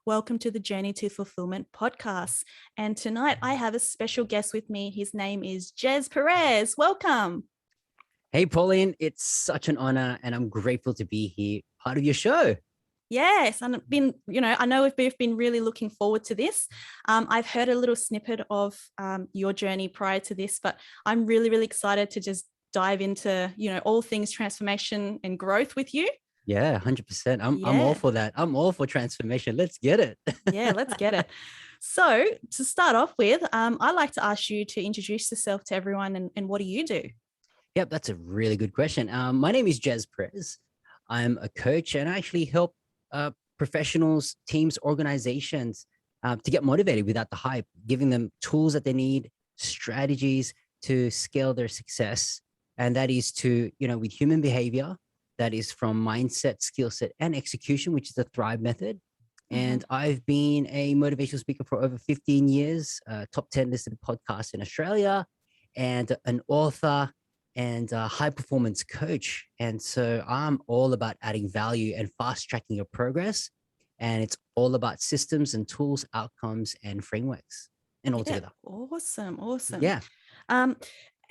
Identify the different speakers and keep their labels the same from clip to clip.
Speaker 1: Welcome to the Journey to Fulfillment podcast. And tonight I have a special guest with me. His name is Gez Perez. Welcome.
Speaker 2: Hey, Pauline, it's such an honor and I'm grateful to be here, part of your show.
Speaker 1: Yes, and I know we've both been really looking forward to this. I've heard a little snippet of your journey prior to this, but I'm really, really excited to just dive into, all things transformation and growth with you.
Speaker 2: Yeah, 100%. I'm all
Speaker 1: Yeah.
Speaker 2: for that. I'm all for transformation. Let's get it.
Speaker 1: Yeah, let's get it. So to start off with, I'd like to ask you to introduce yourself to everyone and what do you do?
Speaker 2: Yep, that's a really good question. My name is Gez Perez. I'm a coach and I actually help professionals, teams, organizations to get motivated without the hype, giving them tools that they need, strategies to scale their success. And that is with human behavior, that is from mindset, skill set, and execution, which is the Thrive method. And I've been a motivational speaker for over 15 years, top 10 listed podcast in Australia, and an author and a high performance coach. And so I'm all about adding value and fast tracking your progress. And it's all about systems and tools, outcomes, and frameworks and all
Speaker 1: Yeah,
Speaker 2: together.
Speaker 1: awesome.
Speaker 2: Yeah.
Speaker 1: Um,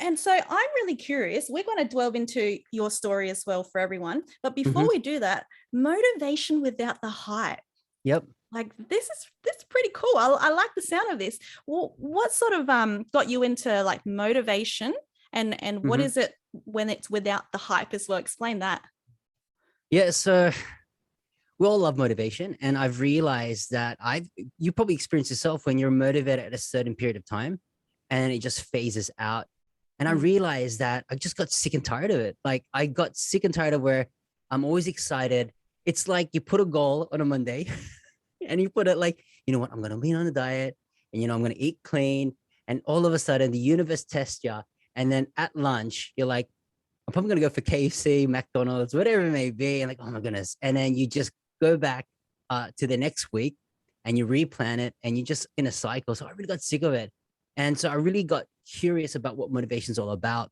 Speaker 1: and so I'm really curious. We're going to delve into your story as well for everyone. But before
Speaker 2: Mhm.
Speaker 1: we do that, motivation without the hype.
Speaker 2: Yep.
Speaker 1: Like this is pretty cool. I like the sound of this. Well, what sort of got you into like motivation and what
Speaker 2: Mhm.
Speaker 1: is it when it's without the hype as well? Explain that.
Speaker 2: Yeah. So we all love motivation. And I've realized that you probably experience yourself when you're motivated at a certain period of time and it just phases out. And I
Speaker 1: Mm.
Speaker 2: realized that I just got sick and tired of it. Like I got sick and tired of where I'm always excited. It's like you put a goal on a Monday and you put it like, you know what, I'm going to lean on a diet and, I'm going to eat clean. And all of a sudden the universe tests you. And then at lunch, you're like, I'm probably going to go for KFC, McDonald's, whatever it may be. And like, oh my goodness. And then you just go back to the next week and you replan it and you're just in a cycle. So I really got sick of it. And so I really got curious about what motivation is all about.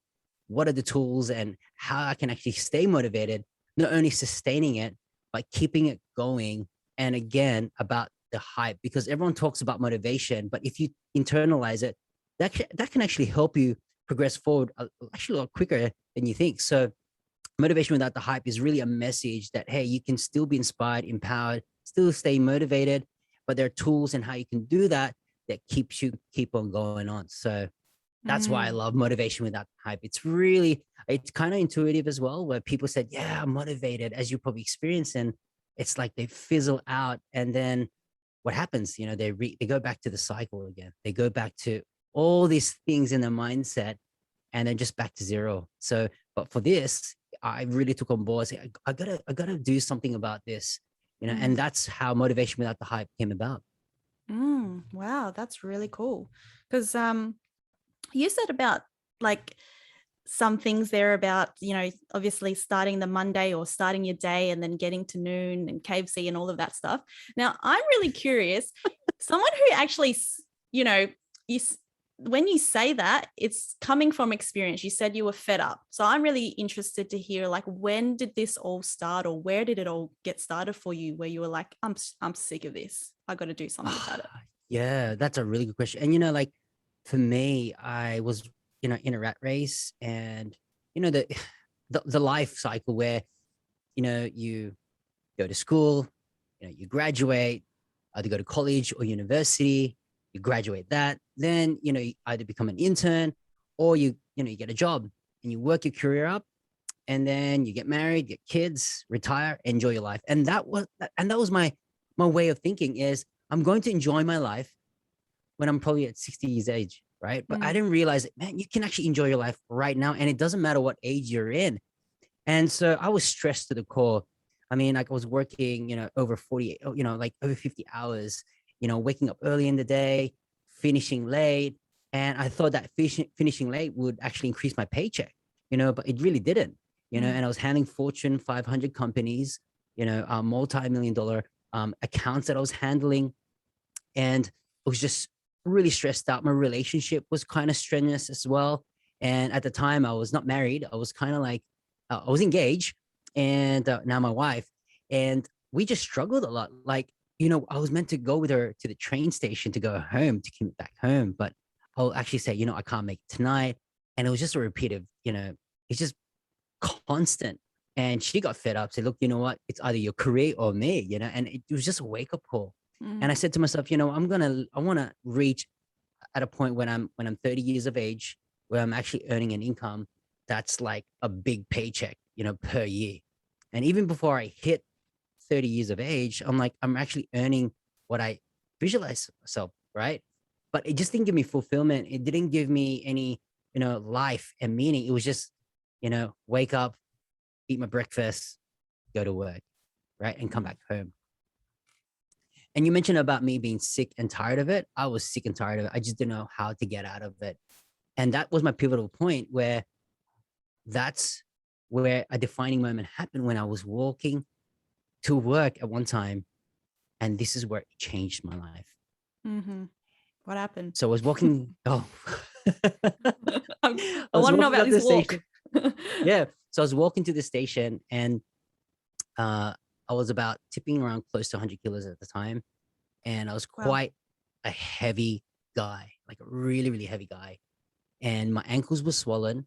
Speaker 2: What are the tools and how I can actually stay motivated, not only sustaining it, but keeping it going. And again, about the hype, because everyone talks about motivation, but if you internalize it, that can actually help you progress forward actually a lot quicker than you think. So motivation without the hype is really a message that, hey, you can still be inspired, empowered, still stay motivated, but there are tools and how you can do that that keeps you keep on going on. So that's why I
Speaker 1: Mm.
Speaker 2: love motivation without hype. It's kind of intuitive as well, where people said, yeah, I'm motivated, as you probably experience. And it's like they fizzle out. And then what happens? They go back to the cycle again. They go back to all these things in their mindset and then just back to zero. So, but for this, I really took on board. I gotta do something about this, and
Speaker 1: Mm.
Speaker 2: that's how motivation without the hype came about.
Speaker 1: Wow, that's really cool. Because you said about like some things there about, obviously starting the Monday or starting your day and then getting to noon and KFC and all of that stuff. Now, I'm really curious, someone who actually, you know, you, when you say that, it's coming from experience. You said you were fed up. So I'm really interested to hear, like, when did this all start or where did it all get started for you where you were like, I'm sick of this. I got to do something about it.
Speaker 2: Yeah, that's a really good question. And like for me, I was in a rat race, and the the life cycle where you go to school, you graduate, either go to college or university, you graduate that, then you either become an intern or you get a job and you work your career up, and then you get married, get kids, retire, enjoy your life. And that was my way of thinking is I'm going to enjoy my life when I'm probably at 60 years age, right? But I
Speaker 1: Mm.
Speaker 2: didn't realize that, man, you can actually enjoy your life right now, and it doesn't matter what age you're in. And so I was stressed to the core. I mean, like I was working, over 40, like over 50 hours, waking up early in the day, finishing late. And I thought that finishing late would actually increase my paycheck, but it really didn't,
Speaker 1: Mm.
Speaker 2: and I was handling Fortune 500 companies, multi-million dollar accounts that I was handling. And I was just really stressed out. My relationship was kind of strenuous as well. And at the time, I was not married. I was kind of like, I was engaged, and now my wife. And we just struggled a lot. Like I was meant to go with her to the train station to go home, to commute back home, but I'll actually say, I can't make it tonight. And it was just a repeat of, it's just constant. And she got fed up, said, look, you know what? It's either your career or me, and it was just a wake up call. And I
Speaker 1: Mm.
Speaker 2: said to myself, I want to reach at a point when I'm 30 years of age, where I'm actually earning an income that's like a big paycheck, per year. And even before I hit 30 years of age, I'm actually earning what I visualize myself, right? But it just didn't give me fulfillment. It didn't give me any, life and meaning. It was just, wake up, eat my breakfast, go to work, right? And come
Speaker 1: Mm.
Speaker 2: back home. And you mentioned about me being sick and tired of it. I was sick and tired of it. I just didn't know how to get out of it. And that was my pivotal point, where that's where a defining moment happened, when I was walking to work at one time. And this is where it changed my life.
Speaker 1: Mm-hmm. What happened?
Speaker 2: So I was walking. Oh,
Speaker 1: I
Speaker 2: I was
Speaker 1: want to know
Speaker 2: walking
Speaker 1: about
Speaker 2: up
Speaker 1: this
Speaker 2: the
Speaker 1: walk.
Speaker 2: station. Yeah. So I was walking to the station, and I was about tipping around close to 100 kilos at the time. And I was
Speaker 1: Wow.
Speaker 2: quite a heavy guy, like a really, really heavy guy. And my ankles were swollen.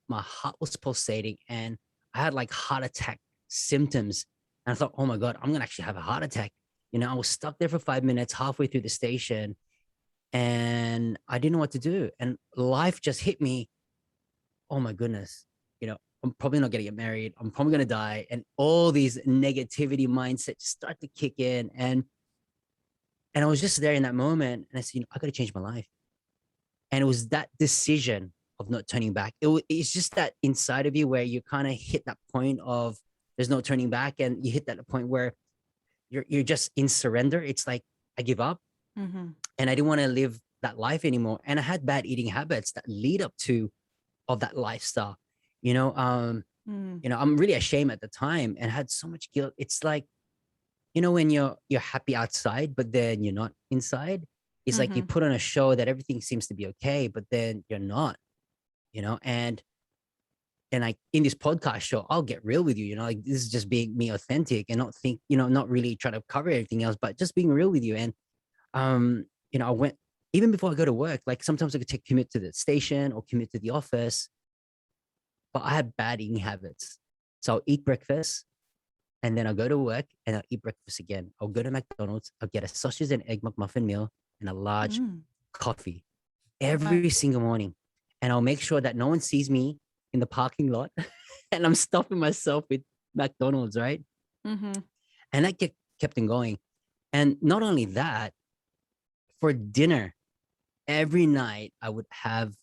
Speaker 2: My heart was pulsating, and I had like heart attack symptoms. And I thought, oh my God, I'm going to actually have a heart attack. I was stuck there for 5 minutes halfway through the station, and I didn't know what to do. And life just hit me. Oh my goodness, I'm probably not going to get married. I'm probably going to die. And all these negativity mindsets start to kick in. And I was just there in that moment. And I said, I got to change my life. And it was that decision of not turning back. It's just that inside of you where you kind of hit that point of there's no turning back. And you hit that point where you're just in surrender. It's like, I give up,
Speaker 1: Mm-hmm.
Speaker 2: and I didn't want to live that life anymore. And I had bad eating habits that lead up to of that lifestyle. You know, um,
Speaker 1: Mm.
Speaker 2: I'm really ashamed at the time and had so much guilt. It's like, when you're happy outside, but then you're not inside. It's like you
Speaker 1: Mm-hmm.
Speaker 2: put on a show that everything seems to be okay, but then you're not, and like in this podcast show, I'll get real with you, like this is just being me authentic, and not really trying to cover everything else, but just being real with you. And I went, even before I go to work, like sometimes I could take commute to the station or commute to the office, but I had bad eating habits. So I'll eat breakfast, and then I'll go to work and I'll eat breakfast again. I'll go to McDonald's, I'll get a sausage and egg McMuffin meal and a large
Speaker 1: Mm.
Speaker 2: coffee
Speaker 1: Wow.
Speaker 2: every single morning. And I'll make sure that no one sees me in the parking lot and I'm stuffing myself with McDonald's, right?
Speaker 1: Mm-hmm.
Speaker 2: And that kept on going. And not only that, for dinner, every night I would have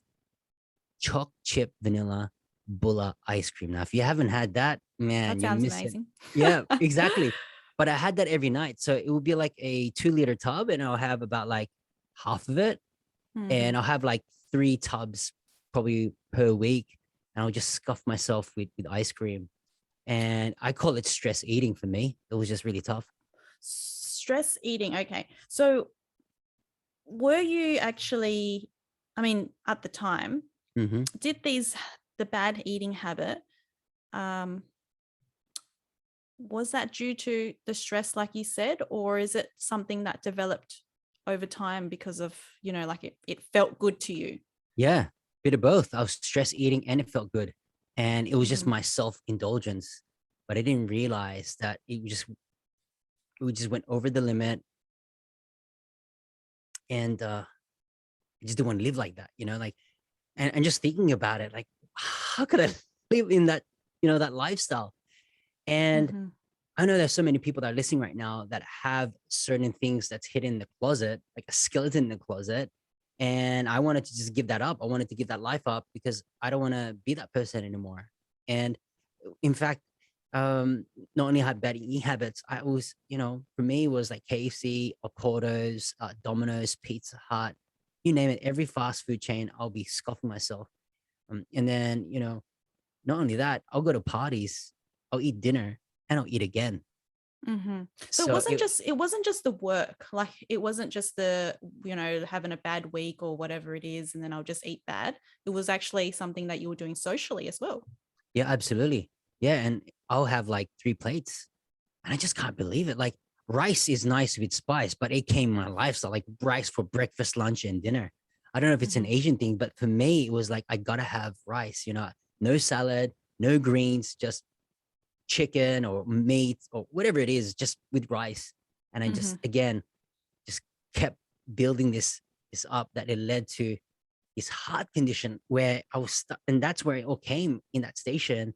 Speaker 2: choc chip vanilla bulla ice cream. Now, if you haven't had that,
Speaker 1: That
Speaker 2: man, you're
Speaker 1: sounds
Speaker 2: missing.
Speaker 1: amazing.
Speaker 2: Yeah, exactly. But I had that every night. So it would be like a 2 liter tub, and I'll have about like half of it.
Speaker 1: Mm-hmm.
Speaker 2: And I'll have like 3 tubs probably per week. And I'll just scuff myself with ice cream. And I call it stress eating for me. It was just really tough.
Speaker 1: Stress eating. Okay. So were you actually, I mean, at the time,
Speaker 2: Mm-hmm.
Speaker 1: did the bad eating habit, um, was that due to the stress, like you said, or is it something that developed over time because of, like it felt good to you?
Speaker 2: Yeah, bit of both. I was stress eating and it felt good. And it was just
Speaker 1: Mm-hmm.
Speaker 2: my self indulgence. But I didn't realize that we just went over the limit. And I just didn't want to live like that, like, and just thinking about it, like, how could I live in that lifestyle? And
Speaker 1: Mm-hmm.
Speaker 2: I know there's so many people that are listening right now that have certain things that's hidden in the closet, like a skeleton in the closet. And I wanted to just give that up. I wanted to give that life up because I don't want to be that person anymore. And in fact, not only had bad eating habits, I was, for me, it was like KFC, Portos, Domino's, Pizza Hut, you name it, every fast food chain, I'll be scoffing myself. And then, not only that, I'll go to parties, I'll eat dinner, and I'll eat again.
Speaker 1: Mm-hmm. So
Speaker 2: So
Speaker 1: it wasn't just the work, like it wasn't just the, having a bad week or whatever it is, and then I'll just eat bad. It was actually something that you were doing socially as well.
Speaker 2: yeah, absolutely. Yeah. And I'll have like 3 plates, and I just can't believe it. Like, rice is nice with spice, but it came my lifestyle, like rice for breakfast, lunch, and dinner. I don't know if it's an
Speaker 1: Mhm.
Speaker 2: Asian thing, but for me, it was like, I gotta have rice, no salad, no greens, just chicken or meat or whatever it is, just with rice. And I just,
Speaker 1: Mhm.
Speaker 2: again, just kept building this up, that it led to this heart condition where I was stuck. And that's where it all came in that station.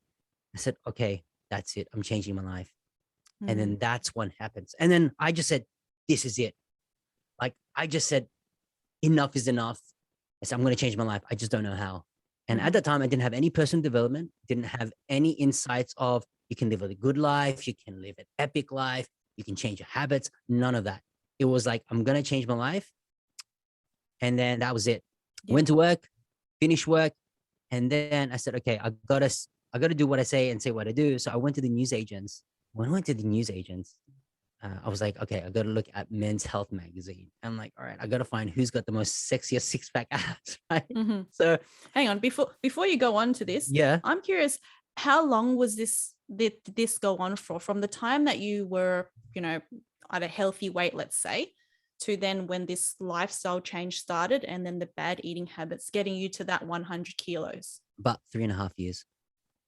Speaker 2: I said, okay, that's it. I'm changing my life. And
Speaker 1: Mm.
Speaker 2: then that's what happens. And then I just said, this is it. Like, I just said, enough is enough. I said, I'm going to change my life. I just don't know how. And at
Speaker 1: Mhm.
Speaker 2: that time, I didn't have any personal development, didn't have any insights of you can live a good life, you can live an epic life, you can change your habits. None of that. It was like, I'm going to change my life. And then that was it.
Speaker 1: Yeah.
Speaker 2: Went to work, finished work. And then I said, okay, I gotta do what I say and say what I do. So I went to the news agents. When I went to the news agents, I was like, okay, I got to look at Men's Health magazine. I'm like, all right, I got to find who's got the most sexiest six pack abs, right?
Speaker 1: Mhm.
Speaker 2: So
Speaker 1: Hang on, before you go on to this,
Speaker 2: yeah,
Speaker 1: I'm curious, how long was this did this go on for, from the time that you were, at a healthy weight, let's say, to then when this lifestyle change started, and then the bad eating habits getting you to that 100 kilos?
Speaker 2: about 3.5 years.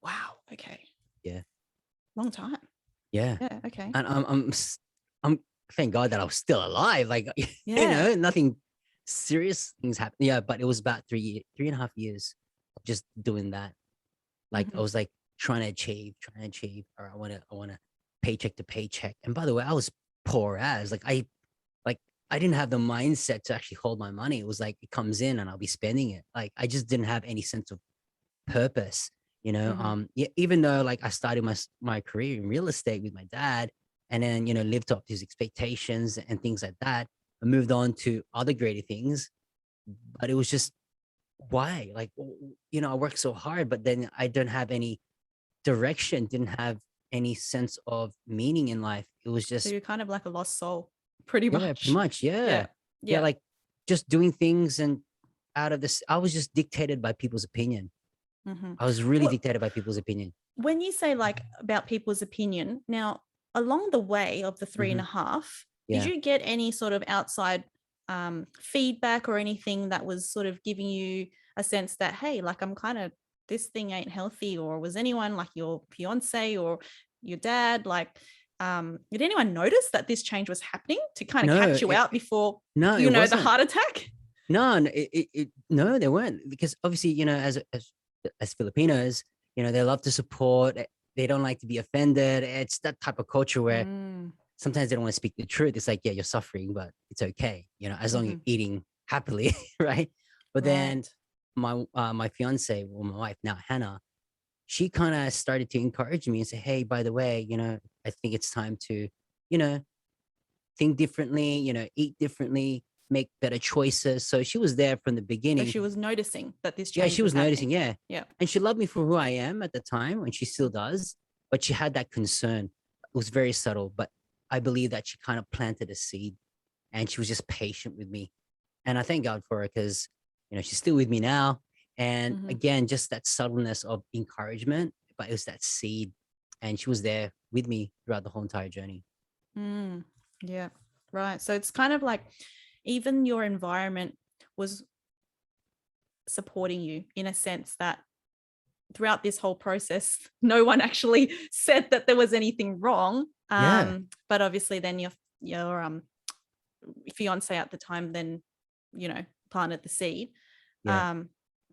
Speaker 1: Wow. Okay.
Speaker 2: Yeah,
Speaker 1: Long time.
Speaker 2: yeah,
Speaker 1: Yeah. Okay.
Speaker 2: and I'm thank God that I was still alive. Like
Speaker 1: Yeah.
Speaker 2: nothing serious things happened. Yeah, but it was about 3.5 years of just doing that. Like I
Speaker 1: Mhm.
Speaker 2: was like trying to achieve, or I want to paycheck to paycheck. And by the way, I was poor as like I didn't have the mindset to actually hold my money. It was like it comes in and I'll be spending it. Like I just didn't have any sense of purpose.
Speaker 1: Mhm.
Speaker 2: Yeah, even though like I started my career in real estate with my dad, and then lived up to his expectations and things like that. I moved on to other greater things, but it was just why like I worked so hard, but then I don't have any direction, didn't have any sense of meaning in life. It was
Speaker 1: So
Speaker 2: just,
Speaker 1: you're kind of like a lost soul, pretty
Speaker 2: yeah, pretty
Speaker 1: much.
Speaker 2: much, yeah.
Speaker 1: Yeah.
Speaker 2: Yeah,
Speaker 1: Yeah.
Speaker 2: like just doing things, and out of this, I was just dictated by people's opinion.
Speaker 1: Mhm.
Speaker 2: I was really
Speaker 1: What
Speaker 2: dictated by people's opinion.
Speaker 1: when you say like about people's opinion, now along the way of the three and
Speaker 2: Hmm.
Speaker 1: a half, did
Speaker 2: Yeah.
Speaker 1: you get any sort of outside feedback or anything that was sort of giving you a sense that, hey, like I'm kind of, this thing ain't healthy? Or was anyone like your fiance or your dad, like, did anyone notice that this change was happening to kind of
Speaker 2: No,
Speaker 1: catch you out before,
Speaker 2: no, it
Speaker 1: the
Speaker 2: wasn't.
Speaker 1: heart attack?
Speaker 2: No, no, they weren't, because obviously, as Filipinos, they love to support. They don't like to be offended. It's that type of culture where
Speaker 1: Mm,
Speaker 2: sometimes they don't want to speak the truth. It's like, yeah, you're suffering, but it's okay, as long as
Speaker 1: hmm.
Speaker 2: you're eating happily, right? But then
Speaker 1: Right.
Speaker 2: my fiance, or my wife now, Hannah, she kind of started to encourage me and say, hey, by the way, I think it's time to, you know, think differently, eat differently, make better choices. So she was there from the
Speaker 1: So
Speaker 2: beginning.
Speaker 1: she was noticing that this
Speaker 2: Yeah,
Speaker 1: change
Speaker 2: she
Speaker 1: was
Speaker 2: was noticing,
Speaker 1: happening.
Speaker 2: yeah.
Speaker 1: Yeah.
Speaker 2: And she loved me for who I am at the time, and she still does. But she had that concern. It was very subtle, but I believe that she kind of planted a seed, and she was just patient with me. And I thank God for her, because, she's still with me now. And
Speaker 1: Mhm.
Speaker 2: again, just that subtleness of encouragement, but it was that seed. And she was there with me throughout the whole entire journey.
Speaker 1: Mm, yeah, right. So it's kind of like even your environment was supporting you in a sense that throughout this whole process, no one actually said that there was anything wrong.
Speaker 2: Yeah.
Speaker 1: But obviously, then your fiance at the time then, planted the seed.
Speaker 2: Yeah.
Speaker 1: Um,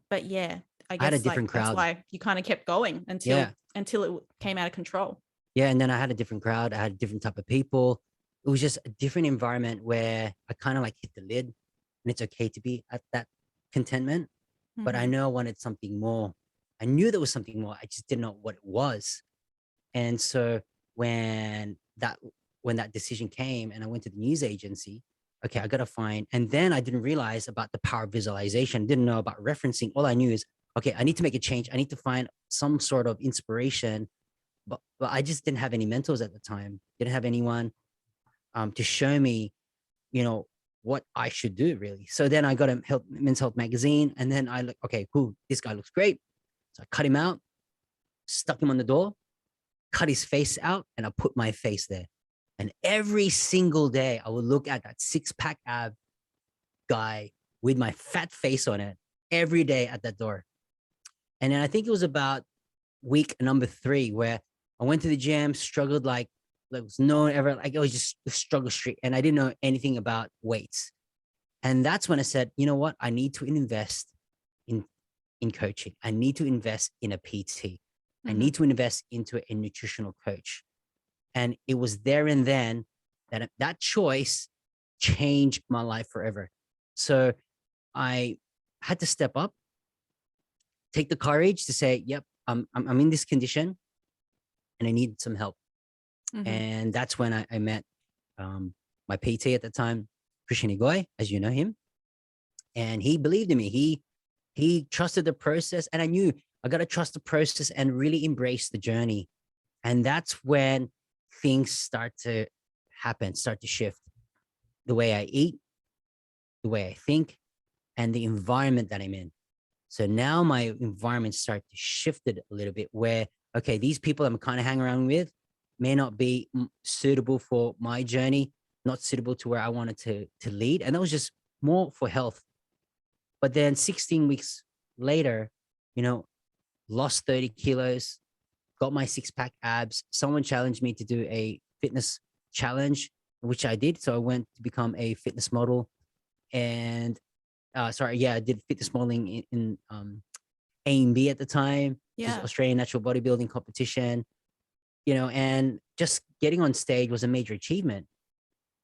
Speaker 1: but yeah, I
Speaker 2: I had a
Speaker 1: guess like
Speaker 2: different
Speaker 1: that's
Speaker 2: crowd.
Speaker 1: why you kind of kept going
Speaker 2: Yeah.
Speaker 1: until it came out of control.
Speaker 2: Yeah, and then I had a different crowd. I had a different type of people. It was just a different environment where I kind of like hit the lid, and it's okay to be at that contentment. But I
Speaker 1: Hmm.
Speaker 2: know I wanted something more. I knew there was something more. I just didn't know what it was. And so when that when that decision came and I went to the news agency, okay, I gotta find. And then I didn't realize about the power of visualization. Didn't know about referencing. All I knew is, okay, I need to make a change. I need to find some sort of inspiration, but I just didn't have any mentors at the time. Didn't have anyone to show me, you know, what I should do really. So then I got a men's health magazine, and then I look, okay, cool, this guy looks great. So I cut him out, stuck him on the door, cut his face out, and I put my face there. And every single day I would look at that 6-pack ab guy with my fat face on it every day at that door. And then I think it was about week number 3 where I went to the gym, struggled like was no one ever, like it was just a struggle street. And I didn't know anything about weights. And that's when I said, you know what? I need to invest in coaching. I need to invest in a PT. I need to invest into a nutritional coach. And it was there and then that that choice changed my life forever. So I had to step up, take the courage to say, yep, I'm in this condition and I need some help. And that's when I met my PT at the time, Christian Igoy, as you know him. And he believed in me. He trusted the process. And I knew I got to trust the process and really embrace the journey. And that's when things start to happen, start to shift. The way I eat, the way I think, and the environment that I'm in. So now my environment started to shift it a little bit where, okay, these people I'm kind of hanging around with may not be suitable for my journey, not suitable to where I wanted to lead. And that was just more for health. But then 16 weeks later, you know, lost 30 kilos, got my 6-pack abs. Someone challenged me to do a fitness challenge, which I did. So I went to become a fitness model. And I did fitness modeling in A&B at the time, which is Australian Natural Bodybuilding Competition, you know, and just getting on stage was a major achievement.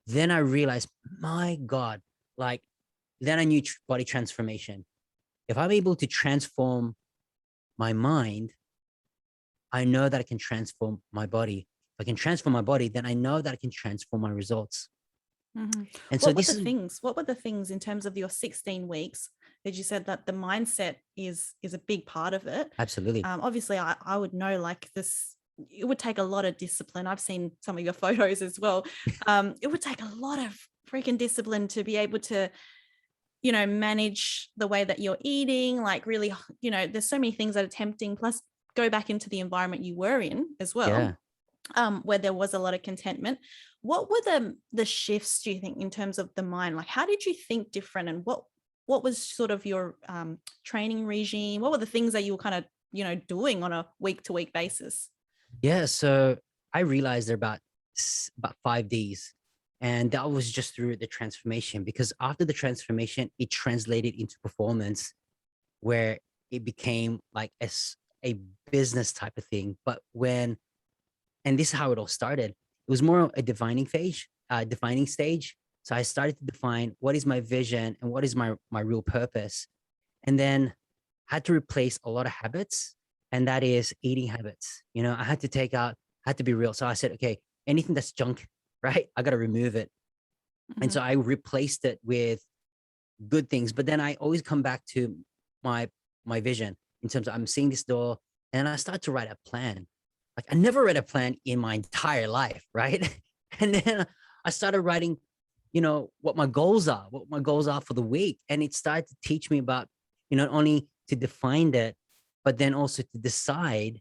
Speaker 2: Then I realized, my God, like, then I knew body transformation. If I'm able to transform my mind, I know that I can transform my body. If I can transform my body, then I know that I can transform my results. And so
Speaker 1: what were the things in terms of your 16 weeks that you said that the mindset is a big part of it?
Speaker 2: Absolutely.
Speaker 1: Obviously I would know, like, this, it would take a lot of discipline. I've seen some of your photos as well. It would take a lot of freaking discipline to be able to, you know, manage the way that you're eating, like really, you know, there's so many things that are tempting, plus go back into the environment you were in as well. Where there was a lot of contentment. What were the shifts, do you think, in terms of the mind? Like, how did you think different, and what was sort of your training regime? What were the things that you were kind of, you know, doing on a week-to-week basis?
Speaker 2: Yeah, so I realized there are about 5 Ds, and that was just through the transformation. Because after the transformation, it translated into performance, where it became like a business type of thing. But and this is how it all started. It was more a defining stage. So I started to define what is my vision and what is my real purpose. And then had to replace a lot of habits, and that is eating habits. You know, I had to be real. So I said, okay, anything that's junk, right? I got to remove it. And so I replaced it with good things. But then I always come back to my vision in terms of I'm seeing this door, and I start to write a plan. Like, I never read a plan in my entire life, right? And then I started writing, you know, what my goals are for the week. And it started to teach me about, you know, not only to define it, but then also to decide,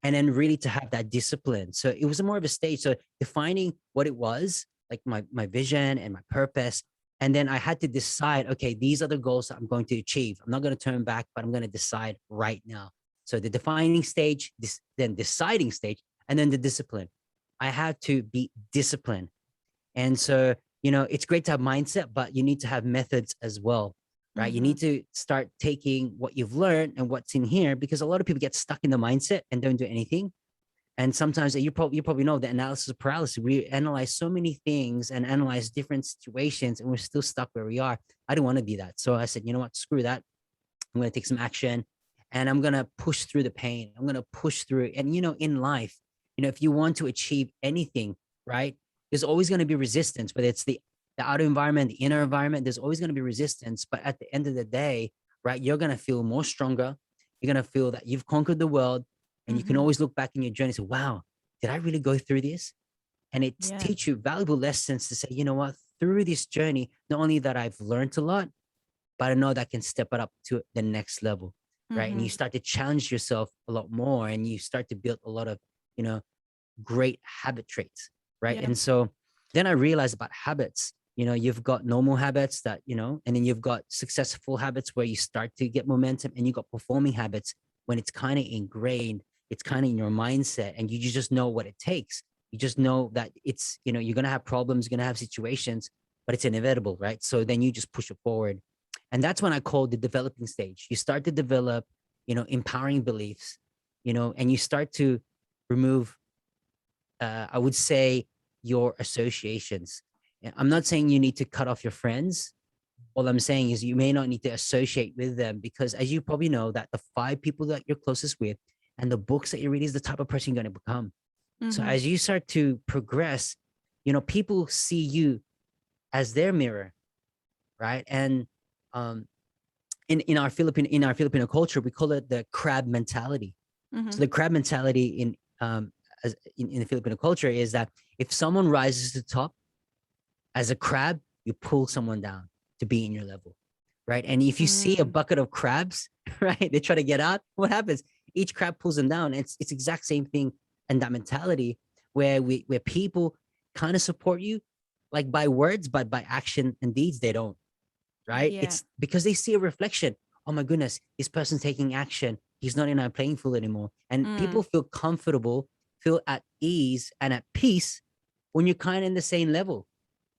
Speaker 2: and then really to have that discipline. So it was more of a stage. So defining what it was, like my vision and my purpose. And then I had to decide, okay, these are the goals that I'm going to achieve. I'm not going to turn back, but I'm going to decide right now. So the defining stage, then deciding stage, and then the discipline. I had to be disciplined. And so, you know, it's great to have mindset, but you need to have methods as well, right? You need to start taking what you've learned and what's in here, because a lot of people get stuck in the mindset and don't do anything. And sometimes you probably know the analysis paralysis. We analyze so many things and analyze different situations, and we're still stuck where we are. I didn't want to be that. So I said, you know what, screw that. I'm going to take some action, and I'm going to push through the pain. I'm going to push through. And, you know, in life, you know, if you want to achieve anything, right, there's always going to be resistance, whether it's the outer environment, the inner environment, there's always going to be resistance. But at the end of the day, right, you're going to feel more stronger. You're going to feel that you've conquered the world. And you can always look back in your journey and say, wow, did I really go through this? And it teach you valuable lessons to say, you know what, through this journey, not only that I've learned a lot, but I know that I can step it up to the next level, right? And you start to challenge yourself a lot more, and you start to build a lot of, you know, great habit traits. right?
Speaker 1: Yeah.
Speaker 2: And so then I realized about habits. You've got normal habits that, and then you've got successful habits where you start to get momentum, and you got performing habits when it's kind of ingrained, it's kind of in your mindset, and you just know what it takes. You just know that it's, you're going to have problems, you're going to have situations, but it's inevitable, right? So then you just push it forward. And that's when I call the developing stage. You start to develop, empowering beliefs, and you start to remove, I would say, your associations. I'm not saying you need to cut off your friends. All I'm saying is you may not need to associate with them, because as you probably know, that the 5 people that you're closest with and the books that you read is the type of person you're going to become. So
Speaker 1: Mm-hmm.
Speaker 2: as you start to progress, people see you as their mirror, right? And um, in our Filipino culture, we call it the crab mentality.
Speaker 1: Mm-hmm.
Speaker 2: So the crab mentality in the Filipino culture is that if someone rises to the top as a crab, you pull someone down to be in your level, right? And if you see a
Speaker 1: Mm.
Speaker 2: bucket of crabs, right, they try to get out. What happens? Each crab pulls them down. It's exact same thing, and that mentality where people kind of support you, like by words, but by action and deeds, they don't. Right?
Speaker 1: Yeah.
Speaker 2: It's because they see a reflection. Oh my goodness, this person's taking action. He's not in our playing field anymore, and people
Speaker 1: Mm.
Speaker 2: feel comfortable, feel at ease and at peace when you're kind of in the same level,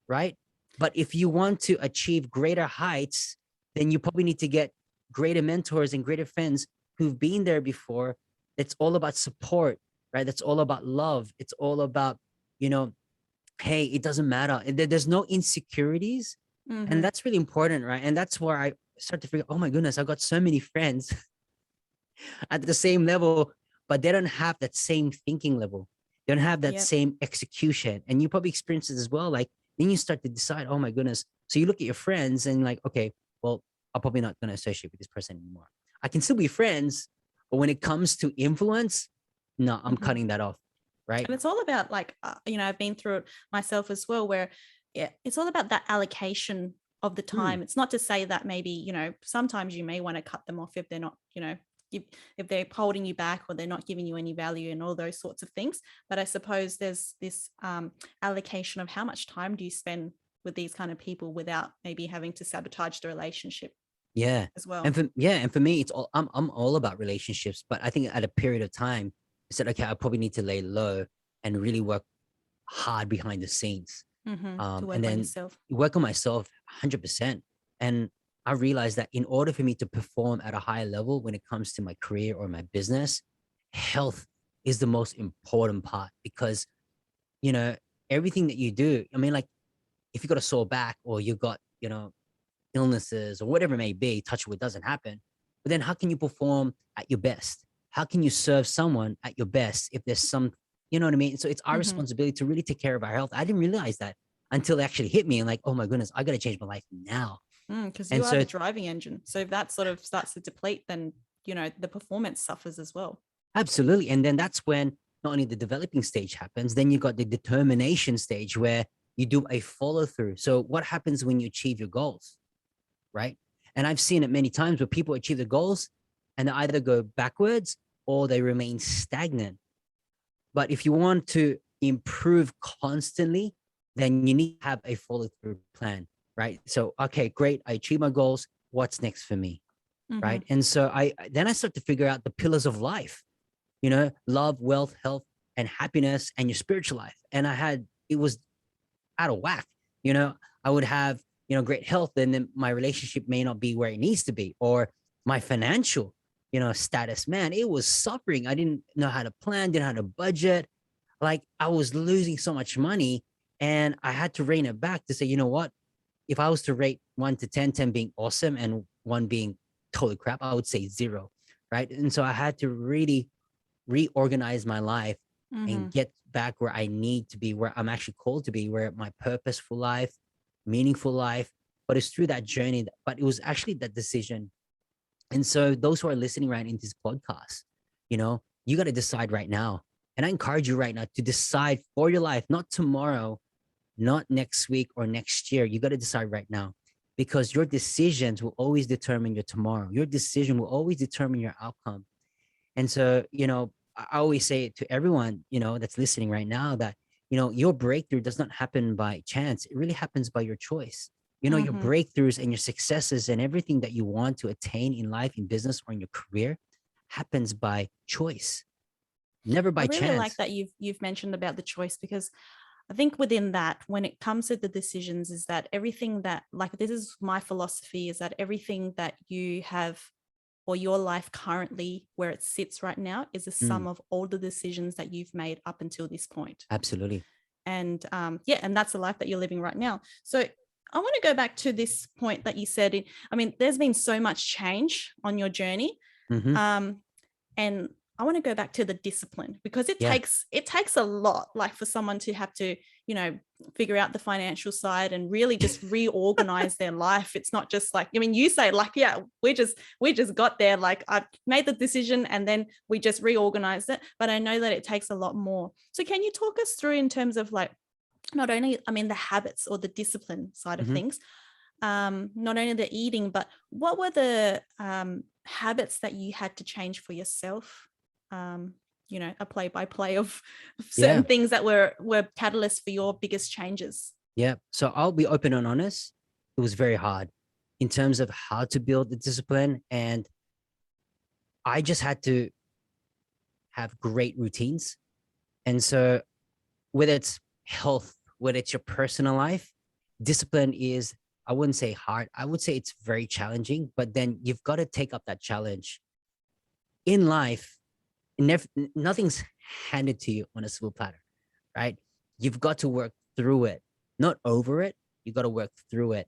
Speaker 2: right? But if you want to achieve greater heights, then you probably need to get greater mentors and greater friends who've been there before. It's all about support, right? That's all about love. It's all about, you know, hey, it doesn't matter. There's no insecurities. And
Speaker 1: Mm-hmm.
Speaker 2: that's really important, right? And that's where I start to figure, oh my goodness, I've got so many friends at the same level, but they don't have that same thinking level. They don't have that
Speaker 1: Yep.
Speaker 2: same execution. And you probably experience it as well. Like, then you start to decide, oh my goodness. So you look at your friends and like, okay, well, I'm probably not going to associate with this person anymore. I can still be friends, but when it comes to influence, no, I'm
Speaker 1: Mm-hmm.
Speaker 2: cutting that off. Right.
Speaker 1: And it's all about like, I've been through it myself as well, where it's all about that allocation of the
Speaker 2: Hmm.
Speaker 1: time. It's not to say that maybe, sometimes you may want to cut them off if they're not, if, if they're holding you back or they're not giving you any value and all those sorts of things. But I suppose there's this allocation of how much time do you spend with these kind of people without maybe having to sabotage the relationship
Speaker 2: Yeah.
Speaker 1: as well.
Speaker 2: And for me, it's all I'm all about relationships. But I think at a period of time, I said, okay, I probably need to lay low and really work hard behind the scenes.
Speaker 1: Mm-hmm. To
Speaker 2: And
Speaker 1: work on
Speaker 2: then
Speaker 1: yourself.
Speaker 2: work on myself 100%. And I realized that in order for me to perform at a higher level when it comes to my career or my business, health is the most important part, because, you know, everything that you do, I mean, like if you got a sore back or you got, illnesses or whatever it may be, touch wood, doesn't happen. But then how can you perform at your best? How can you serve someone at your best if there's some, you know what I mean? So it's our
Speaker 1: Mm-hmm.
Speaker 2: responsibility to really take care of our health. I didn't realize that until it actually hit me, and like, oh my goodness, I got to change my life now.
Speaker 1: Because you
Speaker 2: And
Speaker 1: are the
Speaker 2: so
Speaker 1: driving engine. So if that sort of starts to deplete, then, the performance suffers as well.
Speaker 2: absolutely. And then that's when not only the developing stage happens, then you got the determination stage where you do a follow through. So what happens when you achieve your goals? Right? And I've seen it many times where people achieve the goals and they either go backwards or they remain stagnant. But if you want to improve constantly, then you need to have a follow through plan, right? So, okay, great. I achieve my goals. What's next for me?
Speaker 1: Mm-hmm.
Speaker 2: Right. And so I start to figure out the pillars of life, love, wealth, health, and happiness, and your spiritual life. And it was out of whack. I would have, great health, and then my relationship may not be where it needs to be, or my financial, status, man, it was suffering. I didn't know how to plan, didn't know how to budget. Like I was losing so much money, and I had to rein it back to say, you know what? If I was to rate 1 to 10, 10 being awesome and one being totally crap, I would say 0. Right. And so I had to really reorganize my life
Speaker 1: Mm-hmm.
Speaker 2: and get back where I need to be, where I'm actually called to be, where my purposeful life, meaningful life. But it's through that journey, but it was actually that decision. And so those who are listening right into this podcast, you got to decide right now. And I encourage you right now to decide for your life, not tomorrow, not next week or next year. You got to decide right now, because your decisions will always determine your tomorrow. Your decision will always determine your outcome. And so, I always say it to everyone, that's listening right now, that your breakthrough does not happen by chance. It really happens by your choice. Your
Speaker 1: Mm-hmm.
Speaker 2: breakthroughs and your successes and everything that you want to attain in life, in business, or in your career happens by choice, never
Speaker 1: I
Speaker 2: by
Speaker 1: really like
Speaker 2: chance.
Speaker 1: that you've mentioned about the choice, because I think within that, when it comes to the decisions, is that everything that, like, this is my philosophy, is that everything that you have, or your life currently where it sits right now, is a
Speaker 2: Mm,
Speaker 1: sum of all the decisions that you've made up until this point.
Speaker 2: absolutely.
Speaker 1: And yeah, and that's the life that you're living right now. So I want to go back to this point that you said. I mean, there's been so much change on your journey.
Speaker 2: Hmm.
Speaker 1: And I want to go back to the discipline, because
Speaker 2: Yeah.
Speaker 1: it takes a lot, like, for someone to have to, figure out the financial side and really just reorganize their life. It's not just like, I mean, you say, like, yeah, we just got there, like, I've made the decision and then we just reorganized it, but I know that it takes a lot more. So can you talk us through, in terms of, like, not only, I mean, the habits or the discipline side of
Speaker 2: Hmm.
Speaker 1: things, not only the eating, but what were the habits that you had to change for yourself? A play by play of
Speaker 2: Yeah.
Speaker 1: certain things that were catalysts for your biggest changes.
Speaker 2: Yeah. So I'll be open and honest. It was very hard in terms of how to build the discipline. And I just had to have great routines. And so, whether it's health, whether it's your personal life, discipline is, I wouldn't say hard. I would say it's very challenging, but then you've got to take up that challenge. In life, nothing's handed to you on a silver platter, right? You've got to work through it, not over it. You got to work through it.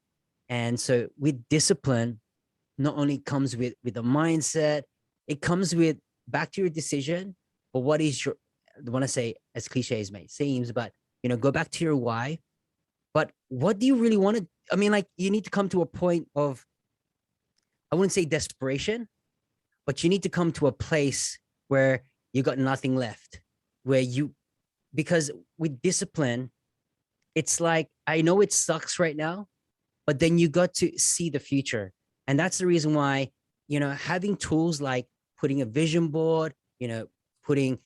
Speaker 2: And so with discipline, not only comes with a mindset, it comes with back to your decision. But what is your, I want to say, as cliche as may seems, but go back to your why. But what do you really want to? I mean, like, you need to come to a point of, I wouldn't say desperation, but you need to come to a place where you got nothing left, where you, because with discipline, it's like, I know it sucks right now, but then you got to see the future. And that's the reason why, having tools like putting a vision board, putting,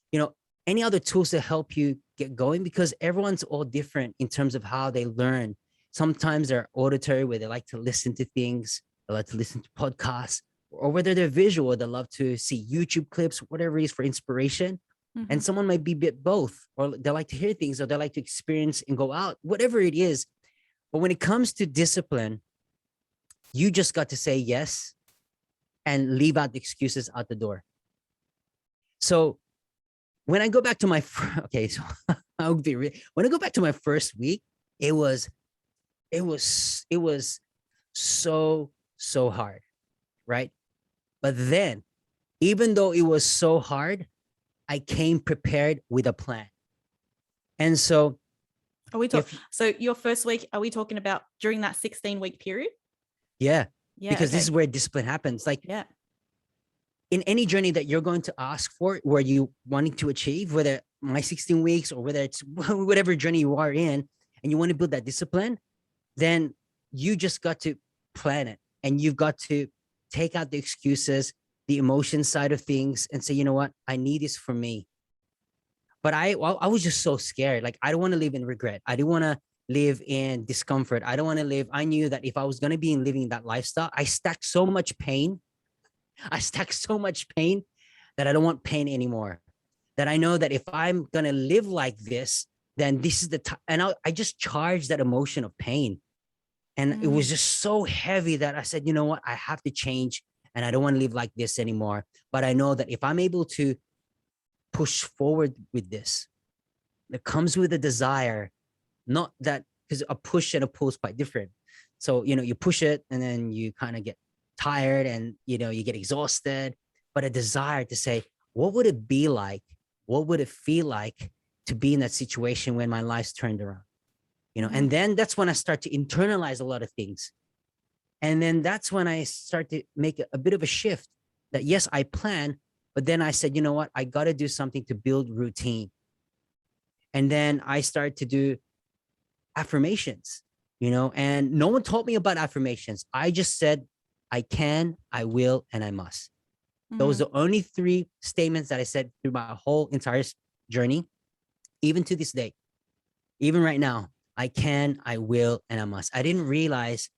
Speaker 2: any other tools to help you get going, because everyone's all different in terms of how they learn. Sometimes they're auditory, where they like to listen to things, they like to listen to podcasts, or whether they're visual, they love to see YouTube clips, whatever it is, for inspiration.
Speaker 1: Mm-hmm.
Speaker 2: And someone might be a bit both, or they like to hear things, or they like to experience and go out, whatever it is. But when it comes to discipline, you just got to say yes and leave out the excuses out the door. So when I go back to my okay, so I'll be real. When I go back to my first week, it was so hard, right? But then, even though it was so hard, I came prepared with a plan. And so,
Speaker 1: Are we
Speaker 2: if
Speaker 1: talking? So your first week, are we talking about during that 16-week period?
Speaker 2: yeah,
Speaker 1: Yeah.
Speaker 2: because this is
Speaker 1: Okay.
Speaker 2: where discipline happens. Like,
Speaker 1: Yeah.
Speaker 2: in any journey that you're going to ask for, where you wanting to achieve, whether my 16 weeks or whether it's whatever journey you are in, and you want to build that discipline, then you just got to plan it, and you've got to take out the excuses, the emotion side of things, and say, you know what, I need this for me. But I was just so scared. Like, I don't want to live in regret. I don't want to live in discomfort. I don't want to live. I knew that if I was going to be in living that lifestyle, I stacked so much pain. I stacked so much pain that I don't want pain anymore. That I know that if I'm going to live like this, then this is the time. And I just charged that emotion of pain. And it was
Speaker 1: Mm.
Speaker 2: just so heavy that I said, you know what, I have to change, and I don't want to live like this anymore. But I know that if I'm able to push forward with this, it comes with a desire, not that, because a push and a pull is quite different. So, you push it and then you kind of get tired, and, you get exhausted, but a desire to say, what would it be like? What would it feel like to be in that situation when my life's turned around?
Speaker 1: Mm-hmm.
Speaker 2: And then that's when I start to internalize a lot of things. And then that's when I start to make a bit of a shift, that yes, I plan, but then I said, you know what, I got to do something to build routine. And then I started to do affirmations, and no one taught me about affirmations. I just said, I can, I will, and I must. Those are the only three statements that I said through my whole entire journey, even to this day. Even right now, I can, I will, and I must. I didn't realize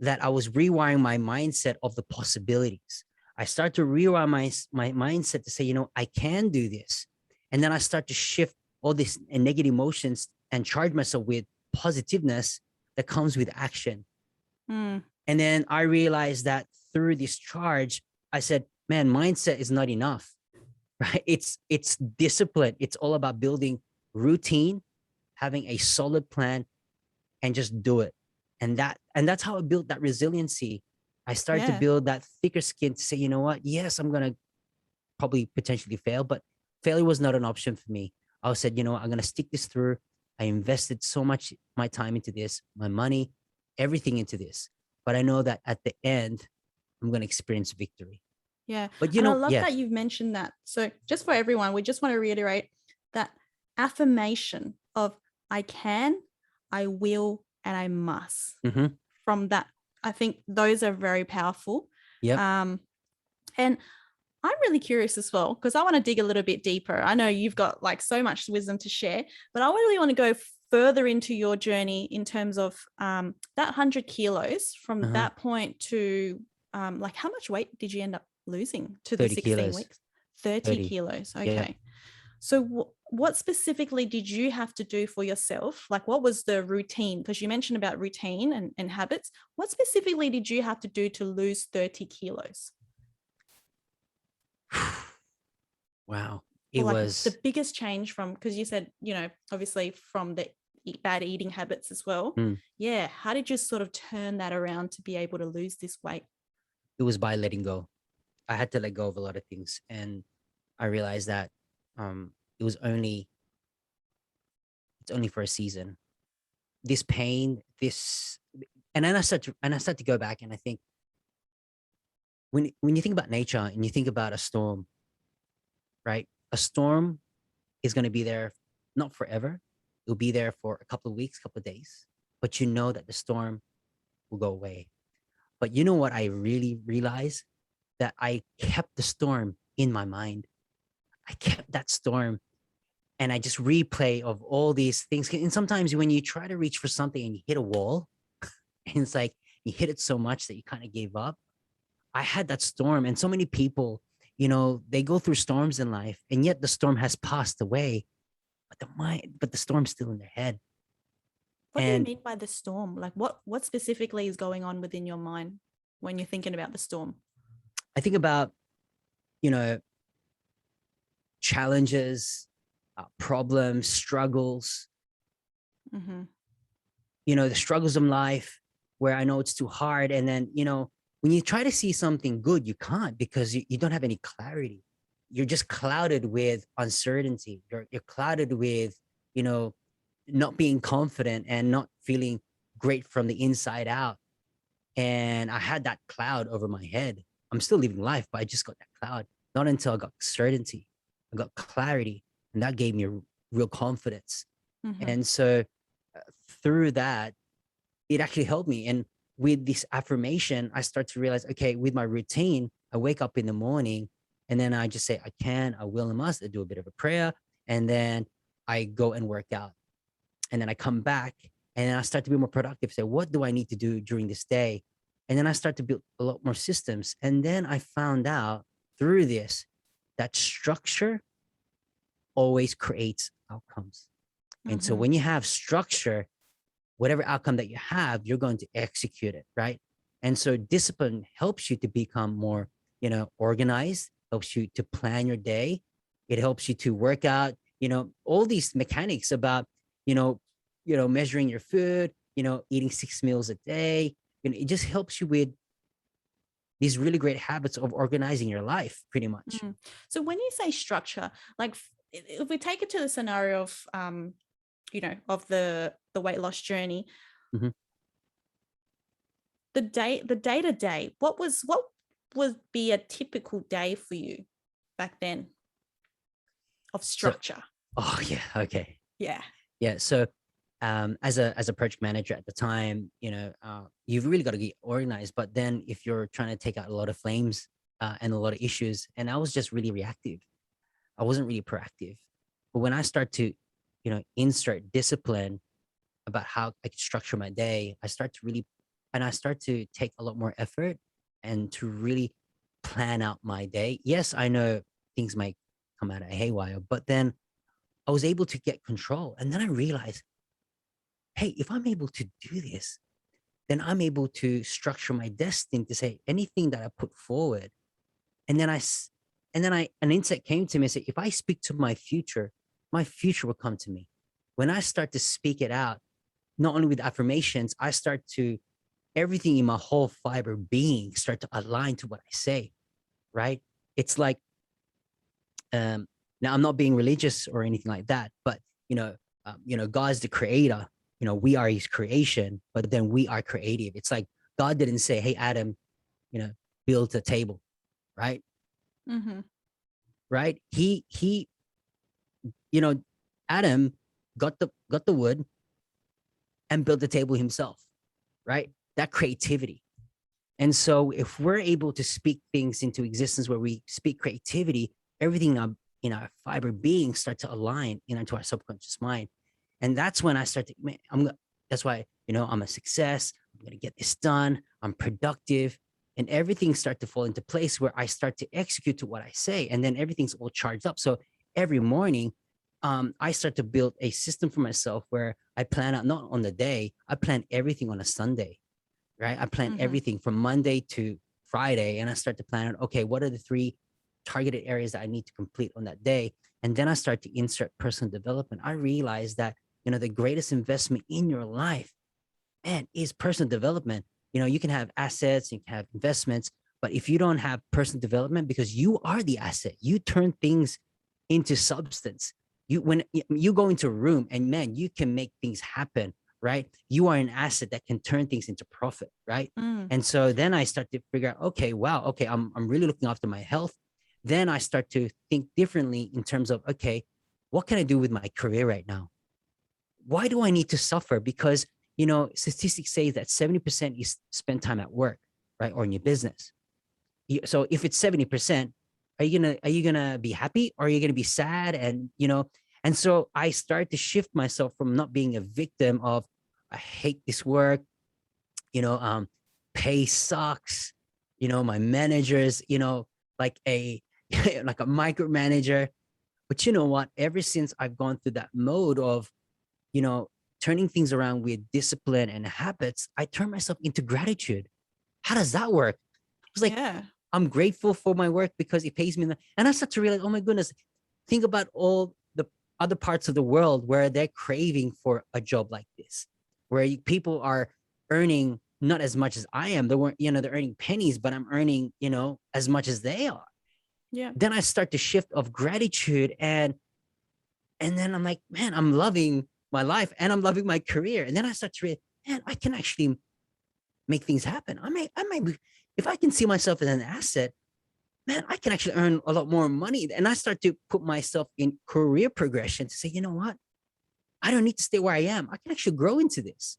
Speaker 2: that I was rewiring my mindset of the possibilities. I start to rewire my mindset to say, I can do this. And then I start to shift all these negative emotions and charge myself with positiveness that comes with action.
Speaker 1: Mm,
Speaker 2: And then I realized that through this charge, I said, man, mindset is not enough, right? It's discipline. It's all about building routine, having a solid plan, and just do it. And that's how I built that resiliency. I started to
Speaker 1: yeah.
Speaker 2: build that thicker skin to say, you know what? Yes, I'm gonna probably potentially fail, but failure was not an option for me. I said, I'm gonna stick this through. I invested so much my time into this, my money, everything into this. But I know that at the end, I'm gonna experience victory.
Speaker 1: Yeah.
Speaker 2: But
Speaker 1: And I love
Speaker 2: yeah.
Speaker 1: that you've mentioned that. So, just for everyone, we just want to reiterate that affirmation of I can, I will, and I must.
Speaker 2: Mm-hmm.
Speaker 1: From that, I think those are very powerful.
Speaker 2: Yep.
Speaker 1: And I'm really curious as well, because I want to dig a little bit deeper. I know you've got like so much wisdom to share, but I really want to go further into your journey in terms of that 100 kilos from
Speaker 2: Uh-huh.
Speaker 1: that point to like how much weight did you end up losing to the
Speaker 2: 30
Speaker 1: 16
Speaker 2: kilos.
Speaker 1: weeks? 30
Speaker 2: 30.
Speaker 1: kilos.
Speaker 2: Yeah.
Speaker 1: Okay. So what specifically did you have to do for yourself? Like what was the routine? Because you mentioned about routine and habits. What specifically did you have to do to lose 30 kilos?
Speaker 2: Wow.
Speaker 1: Or
Speaker 2: It
Speaker 1: like the
Speaker 2: was.
Speaker 1: biggest change from, because you said, obviously from the bad eating habits as well.
Speaker 2: Mm,
Speaker 1: Yeah. How did you sort of turn that around to be able to lose this weight?
Speaker 2: it was by letting go. I had to let go of a lot of things, and I realized that um, it was only it's only for a season. This pain, this, and then I start to go back, and I think when you think about nature and you think about a storm, right? A storm is going to be there not forever. It'll be there for a couple of weeks, couple of days, but you know that the storm will go away. But you know what I really realized? That I kept the storm in my mind. I kept that storm, and I just replay of all these things. And sometimes when you try to reach for something and you hit a wall, and it's like you hit it so much that you kind of gave up. I had that storm, and so many people, they go through storms in life, and yet the storm has passed away, but the storm's still in their head.
Speaker 1: What do you
Speaker 2: And
Speaker 1: mean by the storm? Like what specifically is going on within your mind when you're thinking about the storm?
Speaker 2: I think about, you know, challenges, problems, struggles,
Speaker 1: Mm-hmm.
Speaker 2: the struggles of life where I know it's too hard. And then, when you try to see something good, you can't because you don't have any clarity. You're just clouded with uncertainty. You're clouded with, you know, not being confident and not feeling great from the inside out. And I had that cloud over my head. I'm still living life, but I just got that cloud. Not until I got certainty, I got clarity, and that gave me real confidence.
Speaker 1: Mm-hmm.
Speaker 2: And so uh, through that, it actually helped me. And with this affirmation, I start to realize, okay, with my routine, I wake up in the morning and then I just say, I can, I will, and must. I do a bit of a prayer, and then I go and work out. And then I come back and then I start to be more productive. Say, what do I need to do during this day? And then I start to build a lot more systems. And then I found out through this that structure always creates outcomes. And so
Speaker 1: Mm-hmm.
Speaker 2: when you have structure, whatever outcome that you have, you're going to execute it, right? And so discipline helps you to become more, organized, helps you to plan your day. It helps you to work out, all these mechanics about, you know, measuring your food, eating 6 meals a day. It just helps you with these really great habits of organizing your life, pretty much.
Speaker 1: Mm. So when you say structure, like if we take it to the scenario of of the weight loss journey,
Speaker 2: Mhm.
Speaker 1: the day to day, what would be a typical day for you back then of
Speaker 2: So,
Speaker 1: structure?
Speaker 2: oh yeah, okay.
Speaker 1: Yeah.
Speaker 2: Yeah. So as a project manager at the time, you've really got to get organized. But then if you're trying to take out a lot of flames and a lot of issues, and I was just really reactive. I wasn't really proactive. But when I start to insert discipline about how I can structure my day, I start to take a lot more effort and to really plan out my day. Yes, I know things might come out of haywire, but then I was able to get control. And then I realized, hey, if I'm able to do this, then I'm able to structure my destiny to say anything that I put forward. And then an insight came to me and said, if I speak to my future will come to me. When I start to speak it out, not only with affirmations, I start to everything in my whole fiber being start to align to what I say, right? It's like, now I'm not being religious or anything like that, but God's the creator. We are his creation, but then we are creative. It's like God didn't say, hey, Adam, you know, build a table, right?
Speaker 1: Mm-hmm.
Speaker 2: Right. You know, Adam got the wood and built the table himself, right? That creativity. And so if we're able to speak things into existence where we speak creativity, everything in our fiber being start to align into our subconscious mind. And that's when I start to, man, that's why, I'm a success. I'm going to get this done. I'm productive. And everything start to fall into place where I start to execute to what I say. And then everything's all charged up. So every morning, I start to build a system for myself where I plan out not on the day, I plan everything on a Sunday, right? I plan
Speaker 1: Mm-hmm.
Speaker 2: everything from Monday to Friday, and I start to plan out, okay, what are the 3 targeted areas that I need to complete on that day? And then I start to insert personal development. I realize that, the greatest investment in your life, man, is personal development. You can have assets, you can have investments, but if you don't have personal development, because you are the asset, you turn things into substance. When you go into a room and man, you can make things happen, right? You are an asset that can turn things into profit, right?
Speaker 1: Mm.
Speaker 2: And so then I start to figure out, okay, wow, okay, I'm really looking after my health. Then I start to think differently in terms of, okay, what can I do with my career right now? Why do I need to suffer? Because, statistics say that 70% is spend time at work, right? Or in your business. So if it's 70%, are you gonna be happy, or are you gonna be sad? And so I start to shift myself from not being a victim of, I hate this work, you know, um, pay sucks, my managers, like a like a micromanager. But you know what? Ever since I've gone through that mode of, you know, turning things around with discipline and habits, I turn myself into gratitude. How does that work? I was like,
Speaker 1: Yeah.
Speaker 2: I'm grateful for my work because it pays me. And I start to realize, oh my goodness, think about all the other parts of the world where they're craving for a job like this, where people are earning not as much as I am. They weren't, they're earning pennies, but I'm earning, as much as they are.
Speaker 1: Yeah.
Speaker 2: Then I start to shift of gratitude, and then I'm like, man, I'm loving my life and I'm loving my career. And then I start to realize, man, I can actually make things happen. I might be, if I can see myself as an asset, man, I can actually earn a lot more money. And I start to put myself in career progression to say, you know what? I don't need to stay where I am. I can actually grow into this.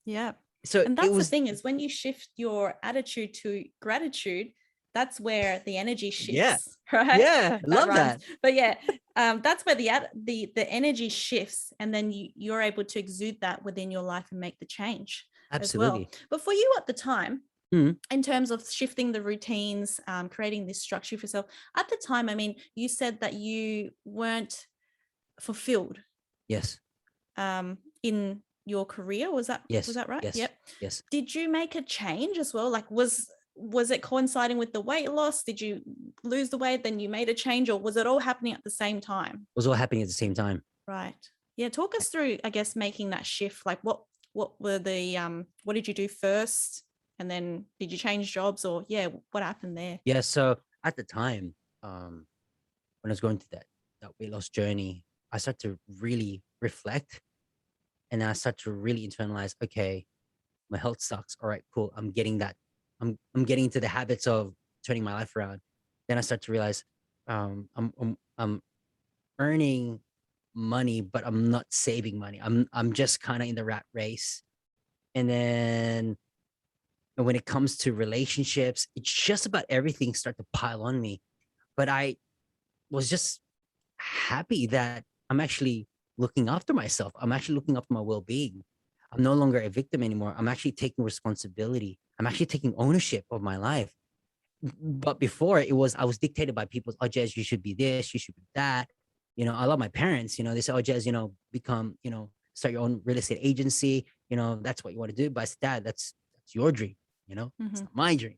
Speaker 1: Yeah.
Speaker 2: So
Speaker 1: And
Speaker 2: it
Speaker 1: that's the
Speaker 2: was,
Speaker 1: thing, is when you shift your attitude to gratitude, that's where the energy
Speaker 2: yeah,
Speaker 1: shifts, right?
Speaker 2: yeah,
Speaker 1: That
Speaker 2: love
Speaker 1: rhymes.
Speaker 2: that.
Speaker 1: But yeah, that's where the energy shifts, and then you're able to exude that within your life and make the change as well.
Speaker 2: Absolutely.
Speaker 1: But for you at the time,
Speaker 2: Mhm.
Speaker 1: in terms of shifting the routines, creating this structure for yourself, at the time, I mean, you said that you weren't fulfilled
Speaker 2: Yes,
Speaker 1: in your career. Was
Speaker 2: yes,
Speaker 1: that right?
Speaker 2: yes,
Speaker 1: Yep.
Speaker 2: yes.
Speaker 1: Did you make a change as well? Like, was it coinciding with the weight loss? Did you lose the weight, then you made a change, or was it all happening at the same time?
Speaker 2: It was all happening at the same time.
Speaker 1: Right. Yeah. Talk us through, I guess, making that shift. Like, what were the what did you do first, and then did you change jobs, or yeah, what happened there?
Speaker 2: Yeah. So at the time, when I was going through that weight loss journey, I started to really reflect, and then I started to really internalize, okay, my health sucks. All right, cool. I'm getting that. I'm getting into the habits of turning my life around. Then I start to realize, I'm earning money, but I'm not saving money. I'm just kind of in the rat race. And then when it comes to relationships, it's just about everything start to pile on me. But I was just happy that I'm actually looking after myself. I'm actually looking after my well-being. I'm no longer a victim anymore. I'm actually taking responsibility. I'm actually taking ownership of my life. But before it was, I was dictated by people. Oh, Jez, you should be this, you should be that. I love my parents. They say, oh, Jez, become, start your own real estate agency. That's what you want to do. But I said, Dad, that's your dream. It's
Speaker 1: Mm-hmm.
Speaker 2: not my dream.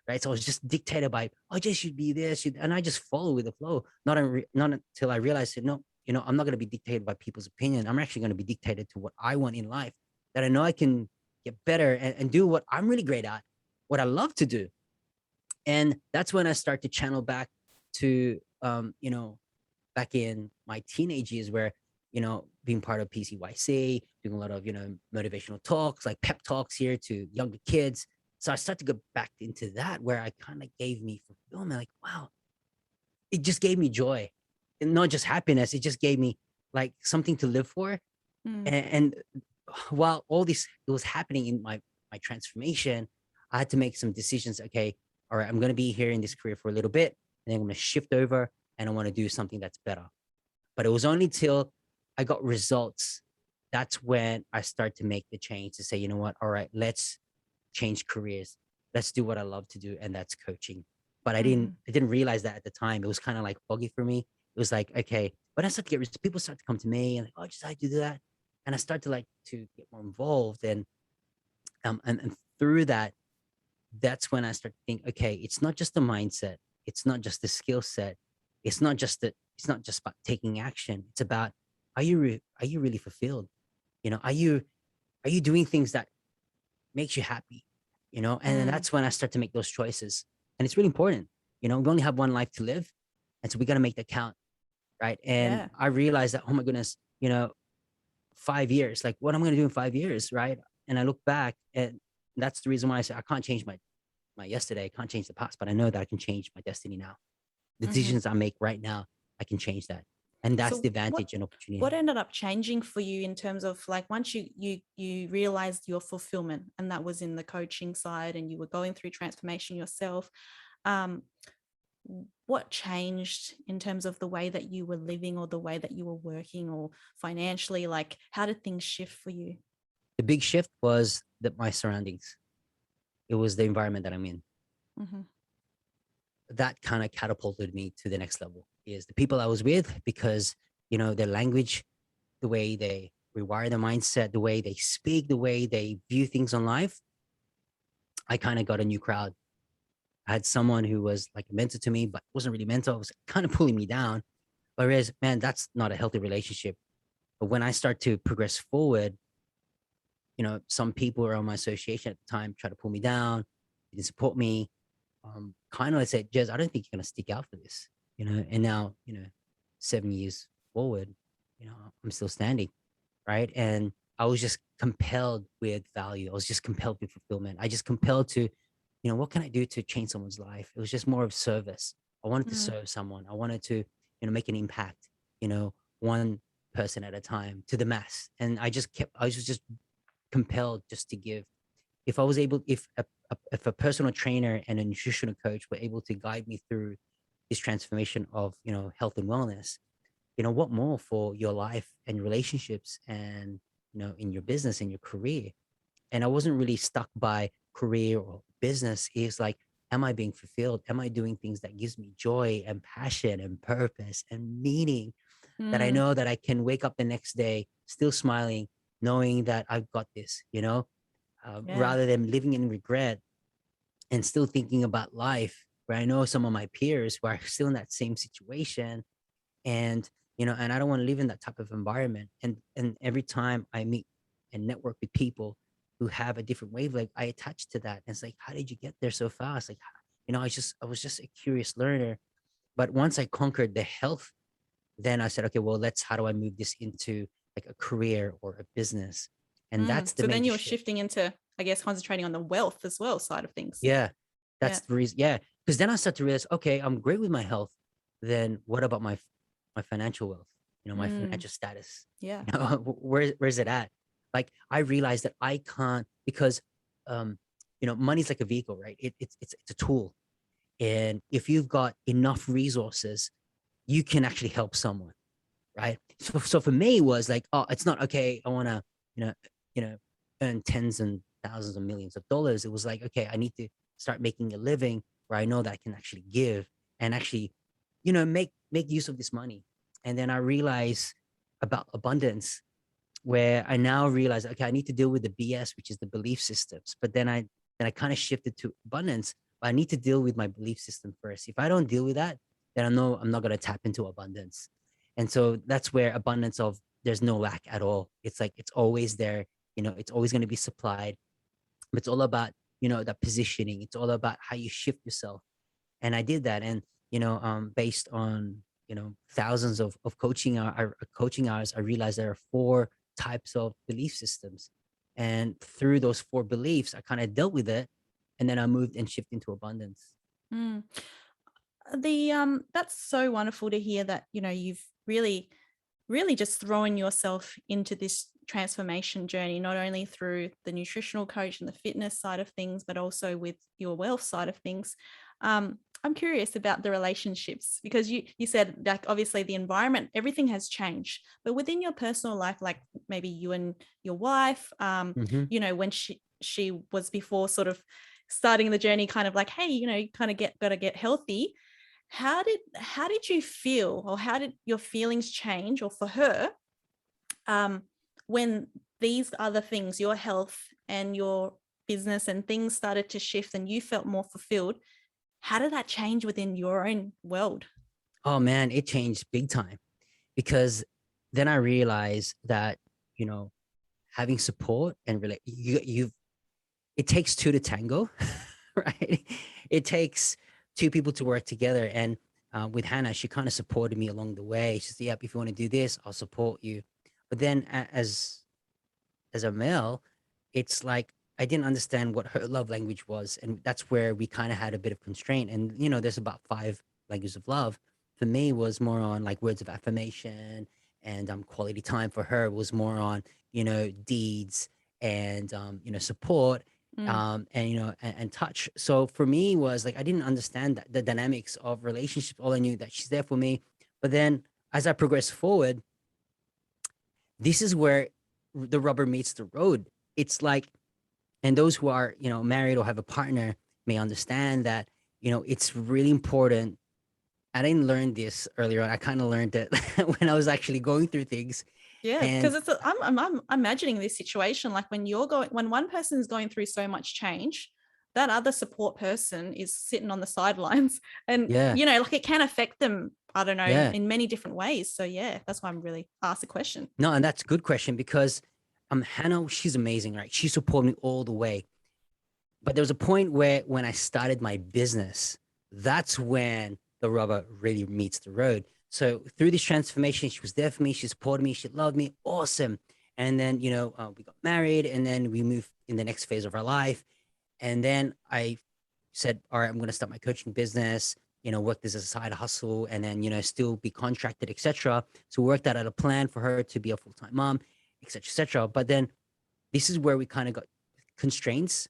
Speaker 2: Right. So I was just dictated by, oh, Jez should be this. And I just follow with the flow. Not until I realized that, no, I'm not going to be dictated by people's opinion. I'm actually going to be dictated to what I want in life, that I know I can get better and do what I'm really great at, what I love to do. And that's when I start to channel back to, back in my teenage years where, being part of PCYC, doing a lot of, motivational talks, like pep talks here to younger kids. So I start to go back into that where I kind of gave me fulfillment. Like, wow, it just gave me joy and not just happiness. It just gave me like something to live for.
Speaker 1: Mm.
Speaker 2: And while all this it was happening in my transformation, I had to make some decisions. Okay, all right, I'm going to be here in this career for a little bit, and then I'm going to shift over, and I want to do something that's better. But it was only till I got results that's when I start to make the change to say, you know what, all right, let's change careers. Let's do what I love to do, and that's coaching. But
Speaker 1: Mm-hmm.
Speaker 2: I didn't realize that at the time. It was kind of like foggy for me. It was like, okay, but I started to get people start to come to me and like, oh, just how do that, and I start to like to get more involved, and through that, that's when I start to think, okay, it's not just the mindset, it's not just the skill set, it's not just about taking action. It's about are you really fulfilled? Are you doing things that makes you happy? And then
Speaker 1: Mm.
Speaker 2: that's when I start to make those choices, and it's really important. We only have one life to live, and so we got to make that count, right? And
Speaker 1: Yeah.
Speaker 2: I realized that, oh my goodness, 5 years, like what I'm going to do in 5 years, right? And I look back, and that's the reason why I say I can't change my yesterday, I can't change the past, but I know that I can change my destiny now. The
Speaker 1: Mm-hmm.
Speaker 2: decisions I make right now, I can change that. And that's the
Speaker 1: So what
Speaker 2: advantage and opportunity I
Speaker 1: what
Speaker 2: have.
Speaker 1: ended up changing for you in terms of like once you realized your fulfillment, and that was in the coaching side and you were going through transformation yourself, um, what changed in terms of the way that you were living or the way that you were working or financially? Like how did things shift for you?
Speaker 2: The big shift was that my surroundings. It was the environment that I'm in.
Speaker 1: Mm-hmm.
Speaker 2: That kind of catapulted me to the next level. Is the people I was with, because their language, the way they rewire their mindset, the way they speak, the way they view things on life. I kind of got a new crowd. I had someone who was like a mentor to me, but wasn't really mentor. It was kind of pulling me down. Whereas, man, that's not a healthy relationship. But when I start to progress forward, some people around my association at the time tried to pull me down, didn't support me. Kind of like said, Jez, I don't think you're gonna stick out for this. And now, 7 years forward, I'm still standing, right? And I was just compelled with value. I was just compelled with fulfillment. I just compelled to, what can I do to change someone's life? It was just more of service. I wanted to
Speaker 1: Mm.
Speaker 2: serve someone. I wanted to, make an impact, one person at a time to the mass. And I was just compelled just to give. If I was able, if a personal trainer and a nutritional coach were able to guide me through this transformation of, health and wellness, what more for your life and relationships and, in your business and your career. And I wasn't really stuck by career or business. It's like, am I being fulfilled? Am I doing things that gives me joy and passion and purpose and meaning, that I
Speaker 1: Mm.
Speaker 2: know that I can wake up the next day still smiling, knowing that I've got this,
Speaker 1: Yeah.
Speaker 2: rather than living in regret and still thinking about life, where I know some of my peers who are still in that same situation. And, and I don't want to live in that type of environment. And every time I meet and network with people who have a different wavelength, I attach to that. And it's like, how did you get there so fast? Like, I was just a curious learner. But once I conquered the health, then I said, okay, well, how do I move this into like a career or a business? And
Speaker 1: Mm.
Speaker 2: that's the
Speaker 1: So then
Speaker 2: major
Speaker 1: you were
Speaker 2: shift.
Speaker 1: shifting into, I guess, concentrating on the wealth as well side of things.
Speaker 2: Yeah,
Speaker 1: Yeah.
Speaker 2: that's the reason. Yeah, because then I start to realize, okay, I'm great with my health. Then what about my financial wealth? My
Speaker 1: Mm.
Speaker 2: financial status.
Speaker 1: Yeah.
Speaker 2: Where's it at? Like I realized that I can't, because um, money's like a vehicle, right? It's a tool, and if you've got enough resources, you can actually help someone. right? So for me, it was like, oh, it's not okay. I want to, you know, you know, earn tens and thousands of millions of dollars. It was like, okay, I need to start making a living where I know that I can actually give and actually, make use of this money. And then I realized about abundance, where I now realize, okay, I need to deal with the BS, which is the belief systems. But then I kind of shifted to abundance. But I need to deal with my belief system first. If I don't deal with that, then I know I'm not going to tap into abundance. And so that's where abundance of there's no lack at all. It's like it's always there. It's always going to be supplied. But it's all about that positioning. It's all about how you shift yourself. And I did that. And based on thousands of coaching hours, I realized there are four types of belief systems, and through those four beliefs I kind of dealt with it, and then I moved and shifted into abundance.
Speaker 1: Mm. The that's so wonderful to hear that you've really just throwing yourself into this transformation journey, not only through the nutritional coach and the fitness side of things, but also with your wealth side of things. I'm curious about the relationships, because you said, like, obviously the environment, everything has changed, but within your personal life, like maybe you and your wife,
Speaker 2: Mm-hmm.
Speaker 1: when she was before sort of starting the journey, kind of like, hey, kind of got to get healthy. How did you feel, or how did your feelings change, or for her, when these other things, your health and your business and things, started to shift and you felt more fulfilled? How did that change within your own world?
Speaker 2: Oh man, it changed big time, because then I realized that you know having support and you've it takes two to tango, right? It takes two people to work together. And with Hannah, she kind of supported me along the way. She said, "Yep, if you want to do this, I'll support you." But then, as a male, it's like I didn't understand what her love language was, and that's where we kind of had a bit of constraint. And there's about five languages of love. For me, was more on like words of affirmation, and quality time. For her was more on deeds and support,
Speaker 1: Mm,
Speaker 2: and and touch. So for me was like I didn't understand that, the dynamics of relationships. All I knew that she's there for me. But then as I progressed forward, this is where the rubber meets the road. It's like, and those who are married or have a partner may understand that it's really important. I didn't learn this earlier on. I kind of learned it when I was actually going through things.
Speaker 1: yeah, because
Speaker 2: And
Speaker 1: I'm imagining this situation, like when one person is going through so much change, that other support person is sitting on the sidelines, and
Speaker 2: yeah,
Speaker 1: like it can affect them, I don't know,
Speaker 2: yeah,
Speaker 1: in many different ways. So yeah, that's why I'm really asked the question.
Speaker 2: no, and that's a good question, because Hannah, she's amazing, right? She supported me all the way. But there was a point where when I started my business, that's when the rubber really meets the road. So through this transformation, she was there for me. She supported me. She loved me. Awesome. And then, we got married, and then we moved in the next phase of our life. And then I said, all right, I'm going to start my coaching business, work this as a side hustle, and then, still be contracted, etc. So we worked out a plan for her to be a full-time mom, etc., etc. But then this is where we kind of got constraints,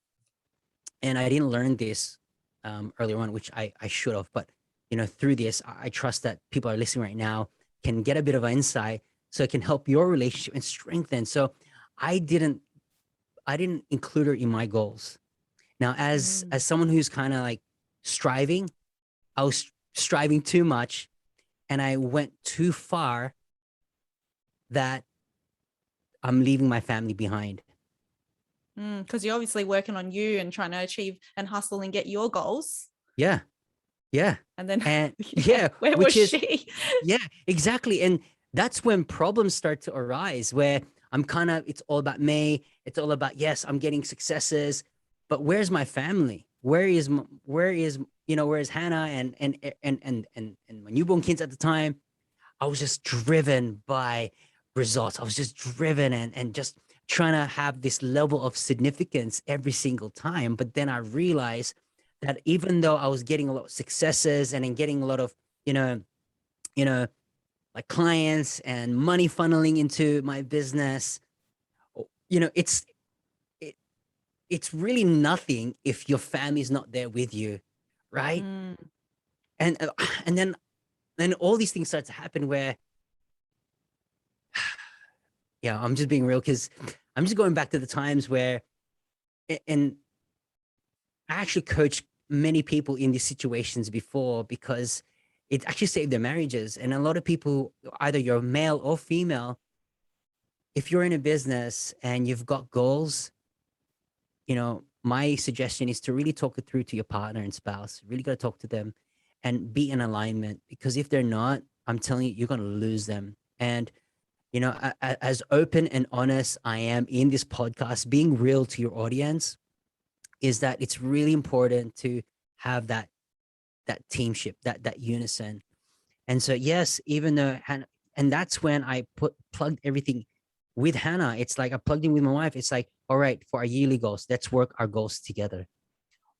Speaker 2: and I didn't learn this earlier on, which I should have. But through this, I trust that people are listening right now can get a bit of an insight, so it can help your relationship and strengthen. So I didn't I didn't include her in my goals. Now, as
Speaker 1: Mm.
Speaker 2: as someone who's kind of like striving, I was striving too much, and I went too far that I'm leaving my family behind.
Speaker 1: Because you're obviously working on you and trying to achieve and hustle and get your goals.
Speaker 2: Yeah, yeah,
Speaker 1: And then,
Speaker 2: and
Speaker 1: yeah,
Speaker 2: yeah,
Speaker 1: where was
Speaker 2: which is
Speaker 1: she?
Speaker 2: yeah, exactly. And that's when problems start to arise, where it's all about me. It's all about, yes, I'm getting successes, but where's my family? Where is Hannah and my newborn kids at the time? I was just driven by results. I was just driven and just trying to have this level of significance every single time. But then I realized that even though I was getting a lot of successes and getting a lot of, you know, you know, like clients and money funneling into my business, it's it, it's really nothing if your family's not there with you, right?
Speaker 1: Mm,
Speaker 2: And and then all these things start to happen where Yeah, I'm just being real because I'm just going back to the times where, and I actually coached many people in these situations before because it actually saved their marriages. And a lot of people, either you're male or female, if you're in a business and you've got goals, my suggestion is to really talk it through to your partner and spouse. Really got to talk to them and be in alignment, because if they're not, I'm telling you, you're going to lose them. And as open and honest I am in this podcast, being real to your audience, is that it's really important to have that teamship, that unison. And so yes, even though Hannah, and that's when I plugged everything with Hannah. It's like I plugged in with my wife. It's like, all right, for our yearly goals, let's work our goals together.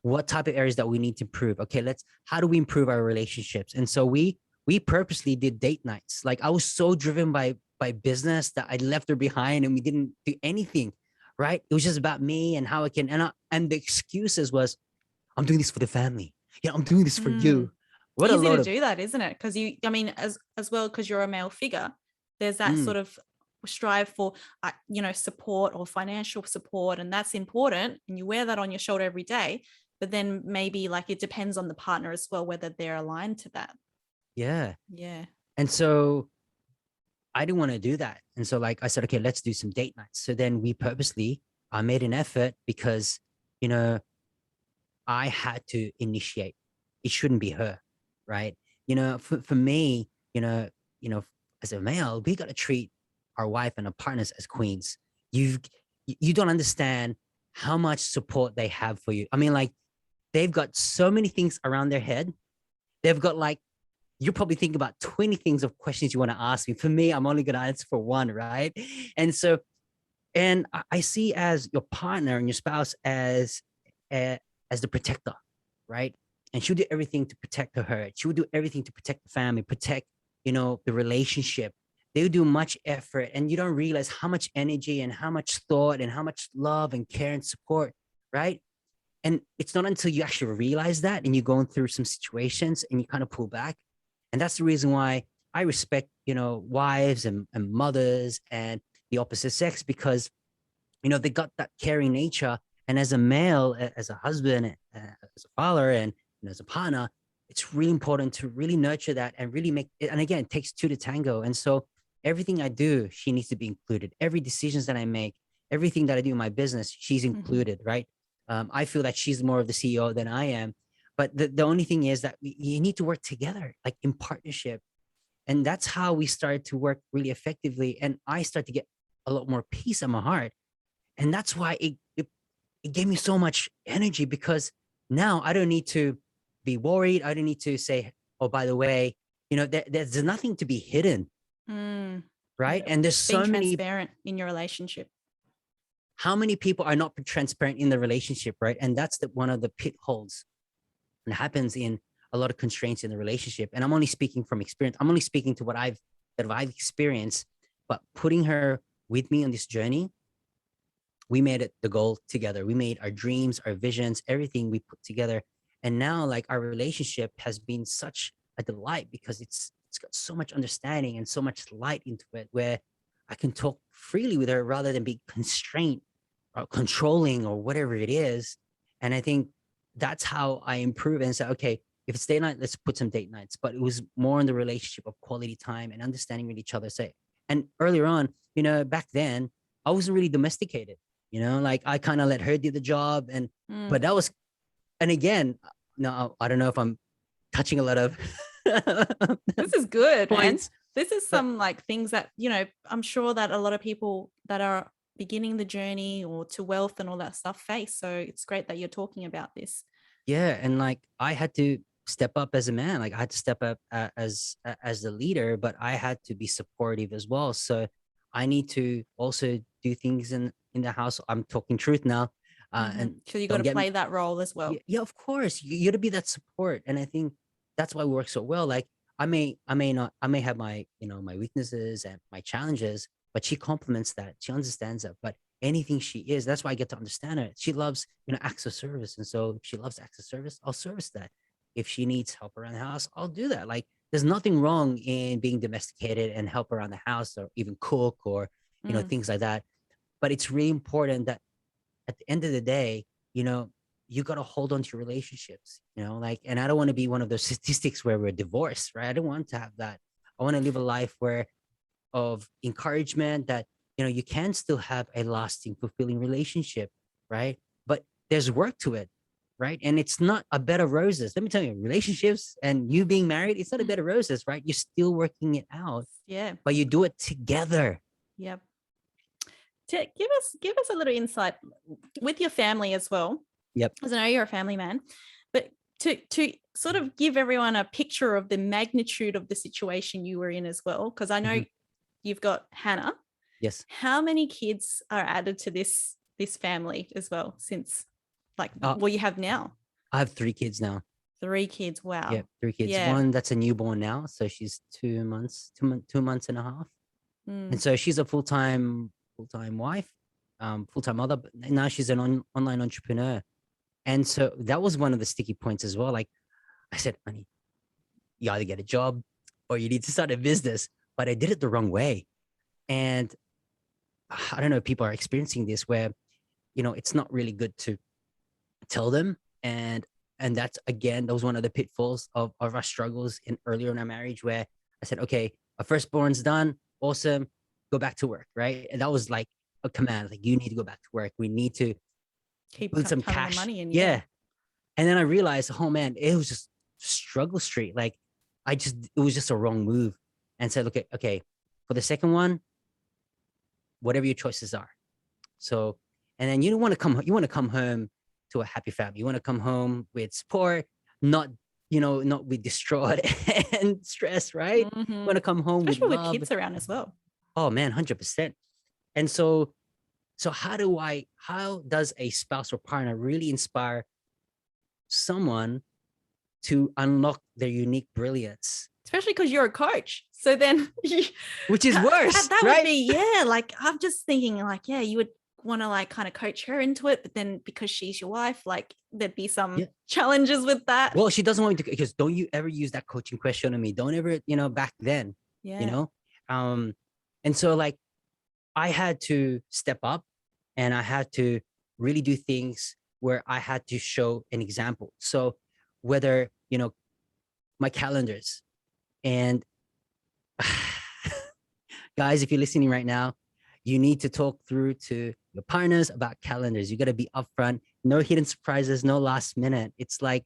Speaker 2: What type of areas that we need to improve? Okay, how do we improve our relationships? And so we purposely did date nights. Like I was so driven by business that I left her behind and we didn't do anything. Right. It was just about me and how I can, and the excuses was, I'm doing this for the family. Yeah, I'm doing this for
Speaker 1: Mm.
Speaker 2: you. What a
Speaker 1: Easy
Speaker 2: load
Speaker 1: to
Speaker 2: of
Speaker 1: do that, isn't it? Because I mean, as well, because you're a male figure, there's that
Speaker 2: mm,
Speaker 1: sort of strive for, support or financial support, and that's important, and you wear that on your shoulder every day. But then maybe like it depends on the partner as well, whether they're aligned to that.
Speaker 2: yeah.
Speaker 1: Yeah.
Speaker 2: And so I didn't want to do that. And so like I said, okay, let's do some date nights. So then we purposely, I made an effort because, you know, I had to initiate. It shouldn't be her, right? For me, as a male, we got to treat our wife and our partners as queens. You you don't understand how much support they have for you. I mean, like they've got so many things around their head. They've got like, you're probably thinking about 20 things of questions you want to ask me. For me, I'm only going to answer for one, right? And so, and I see as your partner and your spouse uh, as the protector, right? And she'll do everything to protect her. She will do everything to protect the family, protect, the relationship. They do much effort, and you don't realize how much energy and how much thought and how much love and care and support, right? And it's not until you actually realize that and you're going through some situations and you kind of pull back. And that's the reason why I respect, wives and mothers and the opposite sex, because they got that caring nature. And as a male, as a husband, as a father, and as a partner, it's really important to really nurture that and really make it. And again, it takes two to tango. And so everything I do, she needs to be included. Every decisions that I make, everything that I do in my business, she's
Speaker 1: Mm-hmm.
Speaker 2: included, right? I feel that she's more of the CEO than I am. But the only thing is that you need to work together, like in partnership. And that's how we started to work really effectively. And I start to get a lot more peace in my heart. And that's why it gave me so much energy, because now I don't need to be worried. I don't need to say, oh, by the way, there's nothing to be hidden,
Speaker 1: Mm.
Speaker 2: right?
Speaker 1: Yeah.
Speaker 2: And there's
Speaker 1: Being
Speaker 2: so many,
Speaker 1: transparent in your relationship.
Speaker 2: how many people are not transparent in the relationship, right? And that's one of the pitfalls that happens in a lot of constraints in the relationship. And I'm only speaking from experience. I'm only speaking to what I've experienced. But putting her with me on this journey, we made it the goal together. We made our dreams, our visions, everything we put together. And now like our relationship has been such a delight, because it's got so much understanding and so much light into it, where I can talk freely with her rather than be constrained or controlling or whatever it is. And I think that's how I improve and say, okay, if it's date night, let's put some date nights. But it was more in the relationship of quality time and understanding with each other. Say, and earlier on, back then, I wasn't really domesticated. Like I kind of let her do the job,
Speaker 1: Mm.
Speaker 2: but that was, and again, no, I don't know if I'm touching a lot of
Speaker 1: This is good, man.
Speaker 2: points,
Speaker 1: This is
Speaker 2: but
Speaker 1: some like things that, I'm sure that a lot of people that are beginning the journey or to wealth and all that stuff face. So it's great that you're talking about this.
Speaker 2: yeah, and like I had to step up as a man. Like I had to step up as the leader, but I had to be supportive as well. So I need to also do things in the house. I'm talking truth now,
Speaker 1: Mm-hmm.
Speaker 2: and
Speaker 1: So you got
Speaker 2: don't
Speaker 1: to
Speaker 2: get me.
Speaker 1: play that role as well.
Speaker 2: Yeah, of course, you got to be that support, and I think that's why we work so well. Like I may have my my weaknesses and my challenges, but she complements that. She understands that. But anything she is, that's why I get to understand her. She loves acts of service, and so if she loves acts of service, I'll service that. If she needs help around the house, I'll do that. Like there's nothing wrong in being domesticated and help around the house, or even cook, or
Speaker 1: Mm.
Speaker 2: things like that. But it's really important that at the end of the day, you got to hold on to your relationships, like, and I don't want to be one of those statistics where we're divorced, right? I don't want to have that. I want to live a life where of encouragement that, you can still have a lasting, fulfilling relationship, right? But there's work to it, right? And it's not a bed of roses. Let me tell you, relationships and you being married, it's not a bed of roses, right? You're still working it out,
Speaker 1: Yeah.
Speaker 2: but you do it together.
Speaker 1: Yep. Give us a little insight with your family as well.
Speaker 2: Yep.
Speaker 1: Because I know you're a family man, but to sort of give everyone a picture of the magnitude of the situation you were in as well, because I know you've got Hannah.
Speaker 2: Yes.
Speaker 1: How many kids are added to this family as well since you have now?
Speaker 2: I have 3 kids now.
Speaker 1: 3 kids. Wow.
Speaker 2: Yeah, 3 kids.
Speaker 1: Yeah.
Speaker 2: One that's a newborn now, so she's 2 months, 2 months and a half, and so she's a full-time wife, full-time mother. But now she's an online entrepreneur, and so that was one of the sticky points as well. Like I said, honey, you either get a job or you need to start a business. But I did it the wrong way, and I don't know if people are experiencing this, where it's not really good to tell them, and that's, again, that was one of the pitfalls of our struggles earlier in our marriage, where I said, okay, our firstborn's done, awesome, go back to work, right? And that was like a command, like, you need to go back to work, we need to
Speaker 1: Keep
Speaker 2: put some
Speaker 1: coming the
Speaker 2: cash
Speaker 1: money in.
Speaker 2: yeah. And then I realized, oh man, it was just struggle street. Like, it was just a wrong move, and said, okay, for the second one, whatever your choices are. So, and then you want to come home to a happy family. You want to come home with support, not not with distraught and stress, right? You want to come home
Speaker 1: especially
Speaker 2: with
Speaker 1: with
Speaker 2: love.
Speaker 1: kids around as well.
Speaker 2: Oh man, 100%. And so how does a spouse or partner really inspire someone to unlock their unique brilliance?
Speaker 1: Especially because you're a coach. So then
Speaker 2: Which is worse,
Speaker 1: that
Speaker 2: right?
Speaker 1: would be, like, I'm just thinking, like, yeah, you would want to like kind of coach her into it, but then because she's your wife, like, there'd be some challenges with that.
Speaker 2: Well, she doesn't want me to, because don't you ever use that coaching question on me. Don't ever, back then, and so, like, I had to step up, and I had to really do things where I had to show an example. So whether, my calendars, and guys, if you're listening right now, you need to talk through to your partners about calendars. You got to be upfront, no hidden surprises, no last minute. It's like,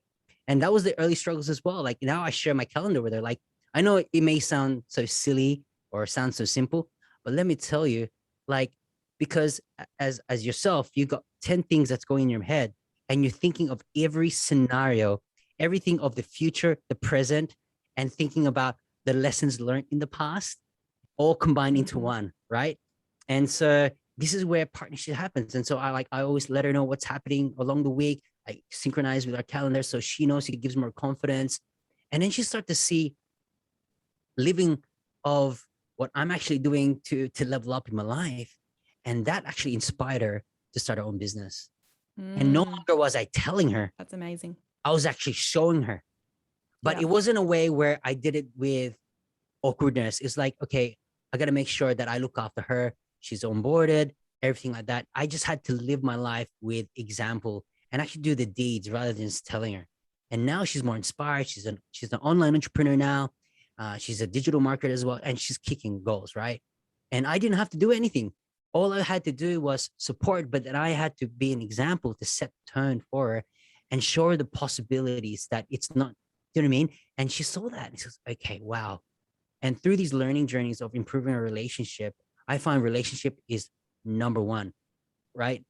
Speaker 2: and that was the early struggles as well. Like, now I share my calendar with her. Like, I know it may sound so silly or sound so simple, but let me tell you, like, because as yourself, you got 10 things that's going in your head, and you're thinking of every scenario, everything of the future, the present, and thinking about the lessons learned in the past, all combined into one, right? And so this is where partnership happens. And so I always let her know what's happening along the week. I synchronize with our calendar so she knows, it gives more confidence. And then she start to see living of what I'm actually doing to level up in my life. And that actually inspired her to start her own business. And no longer was I telling her.
Speaker 1: That's amazing.
Speaker 2: I was actually showing her. But it wasn't a way where I did it with awkwardness. It's like, okay, I got to make sure that I look after her. She's onboarded, everything like that. I just had to live my life with example and actually do the deeds rather than just telling her. And now she's more inspired. She's an online entrepreneur now. She's a digital marketer as well, and she's kicking goals, right? And I didn't have to do anything. All I had to do was support, but then I had to be an example to set the tone for her and show her the possibilities, that it's not, you know what I mean? And she saw that and she goes, okay, wow. And through these learning journeys of improving a relationship, I find relationship is number one, right?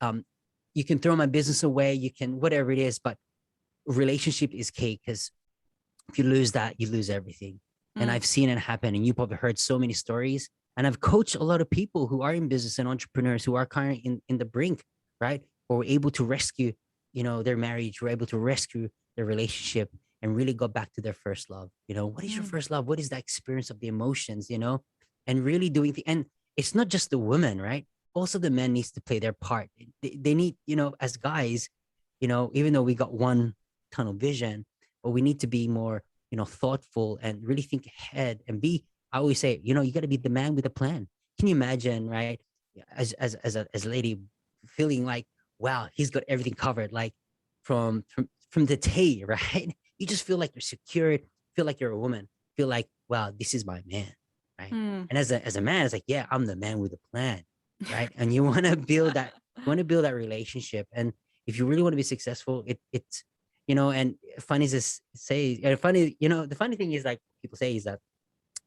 Speaker 2: You can throw my business away, you can, whatever it is, but relationship is key, because if you lose that, you lose everything. And I've seen it happen, and you probably heard so many stories. And I've coached a lot of people who are in business and entrepreneurs who are kind of in the brink, right? Or were able to rescue, their marriage, were able to rescue their relationship and really go back to their first love. What is your first love? What is that experience of the emotions, and really doing the, and it's not just the woman, right? Also the men needs to play their part. They need, as guys, even though we got one tunnel vision, but we need to be more, thoughtful and really think ahead and be, I always say, you got to be the man with a plan. can you imagine, right? As a lady feeling like, wow, he's got everything covered, like from the T, right? You just feel like you're secured, feel like you're a woman, feel like, wow, this is my man, right?
Speaker 1: Mm.
Speaker 2: And as a man, it's like, yeah, I'm the man with a plan, right? And you want to build that, you want to build that relationship. And if you really want to be successful, it's, and funny to say, funny, the funny thing is, like people say, is that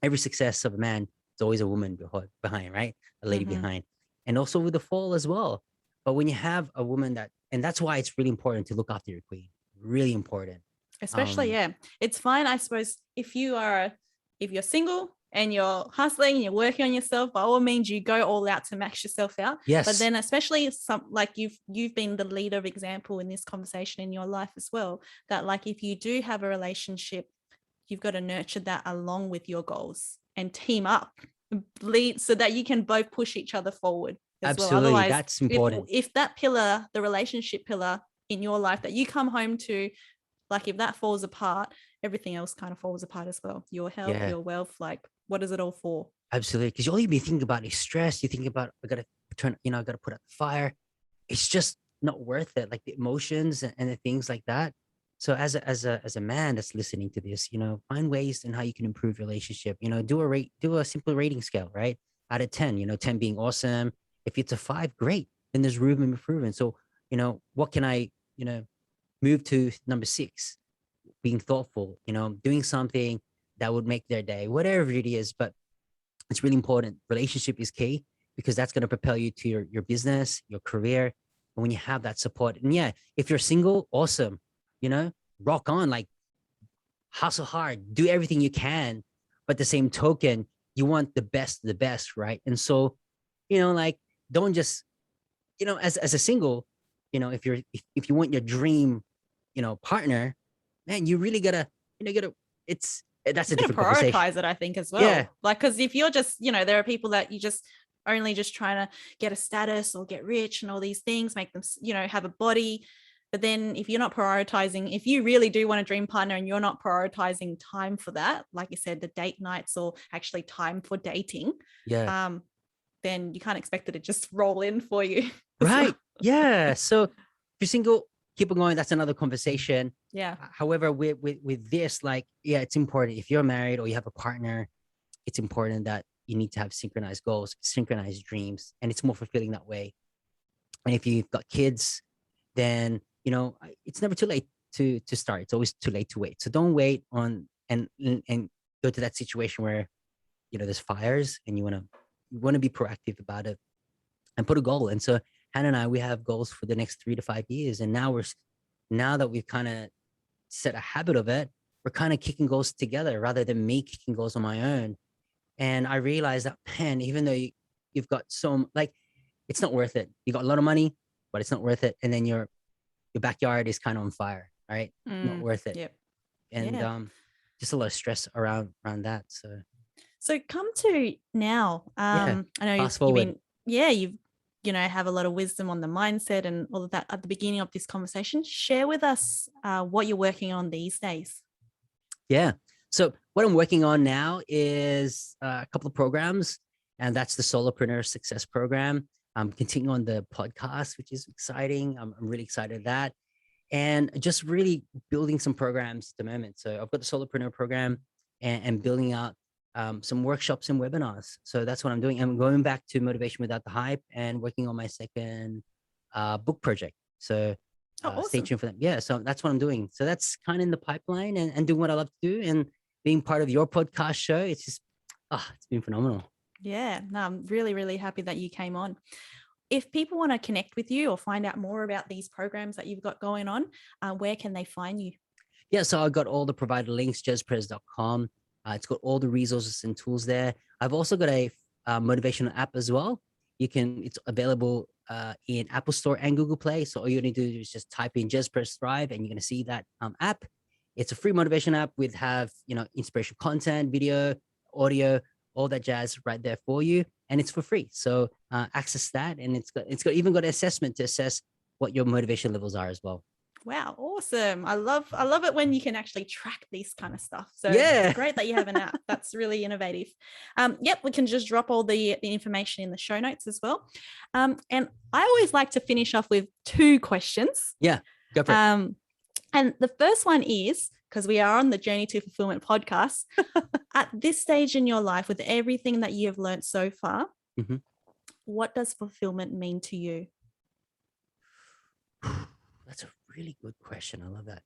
Speaker 2: every success of a man is always a woman behind, right? A lady
Speaker 1: Hmm.
Speaker 2: behind, and also with the fall as well. But when you have a woman and that's why it's really important to look after your queen. Really important.
Speaker 1: Especially,
Speaker 2: Um,
Speaker 1: yeah, it's fine, I suppose, if you're single and you're hustling and you're working on yourself, by all means you go all out to max yourself out. But
Speaker 2: yes,
Speaker 1: then especially some, like you've been the leader of example in this conversation in your life as well, that like if you do have a relationship, you've got to nurture that along with your goals and team up, lead, so that you can both push each other forward as well.
Speaker 2: absolutely.
Speaker 1: Otherwise,
Speaker 2: That's important.
Speaker 1: if that pillar, the relationship pillar in your life that you come home to, like if that falls apart, everything else kind of falls apart as well. Your health,
Speaker 2: Yeah,
Speaker 1: your wealth, like what is it all for?
Speaker 2: absolutely. Because all you be thinking about is stress. You think about, I gotta I gotta put out the fire. It's just not worth it. Like the emotions and the things like that. So as a man that's listening to this, find ways in how you can improve your relationship. Do a simple rating scale, right? Out of 10, 10 being awesome. If it's a 5, great. Then there's room and improvement. So, what can I, move to number 6? Being thoughtful, doing something that would make their day, whatever it is. But it's really important. Relationship is key because that's going to propel you to your business, your career. And when you have that support, and yeah, if you're single, awesome, you know, rock on, like hustle hard, do everything you can. But the same token, you want the best, right? And so, like, don't just, as a single, if you want your dream, partner, man, you really gotta, gotta, that's
Speaker 1: You
Speaker 2: a
Speaker 1: got to
Speaker 2: different conversation.
Speaker 1: prioritize it, I think, as
Speaker 2: Yeah,
Speaker 1: well. Like, because if you're just, there are people that you just only just trying to get a status or get rich and all these things, make them, have a body. But then if you're not prioritizing, if you really do want a dream partner and you're not prioritizing time for that, like you said, the date nights or actually time for dating,
Speaker 2: yeah.
Speaker 1: um, then you can't expect it to just roll in for you as well.
Speaker 2: Right. Yeah. So if you're single, keep on going. That's another conversation.
Speaker 1: Yeah.
Speaker 2: However, with this, like, yeah, it's important. If you're married or you have a partner, it's important that you need to have synchronized goals, synchronized dreams, and it's more fulfilling that way. And if you've got kids, then it's never too late to start. It's always too late to wait. So don't wait on and go to that situation where there's fires and you want to be proactive about it and put a goal. And so Hannah and I, we have goals for the next 3 to 5 years. And now that we've kind of set a habit of it, we're kind of kicking goals together rather than me kicking goals on my own. And I realized that, man, even though you've got like, it's not worth it. You got a lot of money, but it's not worth it. And then your backyard is kind of on fire, right? Not worth it.
Speaker 1: Yep.
Speaker 2: And
Speaker 1: Yeah.
Speaker 2: just a lot of stress around that.
Speaker 1: So come to now.
Speaker 2: Yeah,
Speaker 1: I know
Speaker 2: fast
Speaker 1: you've
Speaker 2: forward.
Speaker 1: been, yeah, you've, have a lot of wisdom on the mindset and all of that at the beginning of this conversation. Share with us what you're working on these days.
Speaker 2: Yeah. So what I'm working on now is a couple of programs, and that's the Solopreneur Success Program. I'm continuing on the podcast, which is exciting. I'm really excited at that, and just really building some programs at the moment. So I've got the Solopreneur Program and building out some workshops and webinars. So that's what I'm doing. I'm going back to Motivation Without the Hype and working on my second book project. So stay
Speaker 1: Awesome.
Speaker 2: tuned for that. Yeah, so that's what I'm doing. So that's kind of in the pipeline and doing what I love to do and being part of your podcast show. It's just, it's been phenomenal.
Speaker 1: Yeah, no, I'm really, really happy that you came on. If people want to connect with you or find out more about these programs that you've got going on, where can they find you?
Speaker 2: Yeah, so I've got all the provided links, jezperez.com. It's got all the resources and tools there. I've also got a motivational app as well. It's available in Apple Store and Google Play. So all you need to do is just type in Gez Perez Thrive and you're going to see that app. It's a free motivation app with inspirational content, video, audio, all that jazz right there for you. And it's for free. So access that. And it's got even got an assessment to assess what your motivation levels are as well.
Speaker 1: Wow, awesome. I love it when you can actually track this kind of stuff. So
Speaker 2: Yeah.
Speaker 1: it's great that you have an app. That's really innovative. Yep, we can just drop all the information in the show notes as well. And I always like to finish off with 2 questions.
Speaker 2: Yeah. Go for it.
Speaker 1: And the first one is, because we are on the Journey to Fulfillment podcast, at this stage in your life, with everything that you have learned so far, what does fulfillment mean to you?
Speaker 2: That's a really good question. I love that.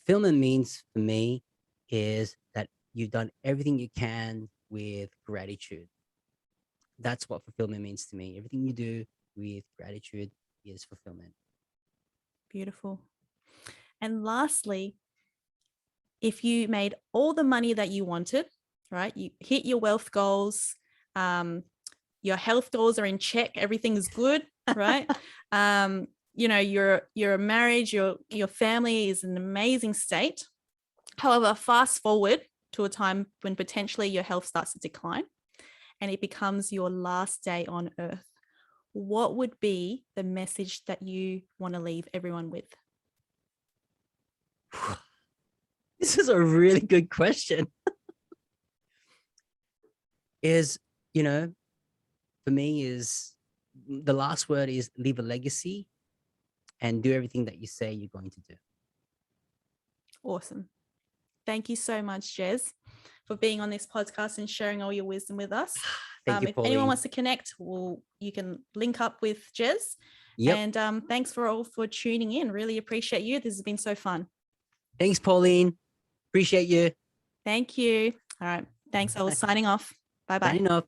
Speaker 2: Fulfillment means for me is that you've done everything you can with gratitude. That's what fulfillment means to me. Everything you do with gratitude is fulfillment.
Speaker 1: Beautiful. And lastly, if you made all the money that you wanted, right? You hit your wealth goals, your health goals are in check, everything is good, right? Your marriage, your family is in an amazing state. However, fast forward to a time when potentially your health starts to decline and it becomes your last day on earth. What would be the message that you want to leave everyone with?
Speaker 2: This is a really good question. For me is the last word is leave a legacy and do everything that you say you're going to do.
Speaker 1: Awesome. Thank you so much, Gez, for being on this podcast and sharing all your wisdom with us.
Speaker 2: Thank you,
Speaker 1: If
Speaker 2: Pauline.
Speaker 1: anyone wants to connect, you can link up with Gez.
Speaker 2: Yep.
Speaker 1: And thanks for tuning in. Really appreciate you. This has been so fun.
Speaker 2: Thanks, Pauline. Appreciate you.
Speaker 1: Thank you. All right. Thanks. I was signing off. Bye-bye.
Speaker 2: Signing off.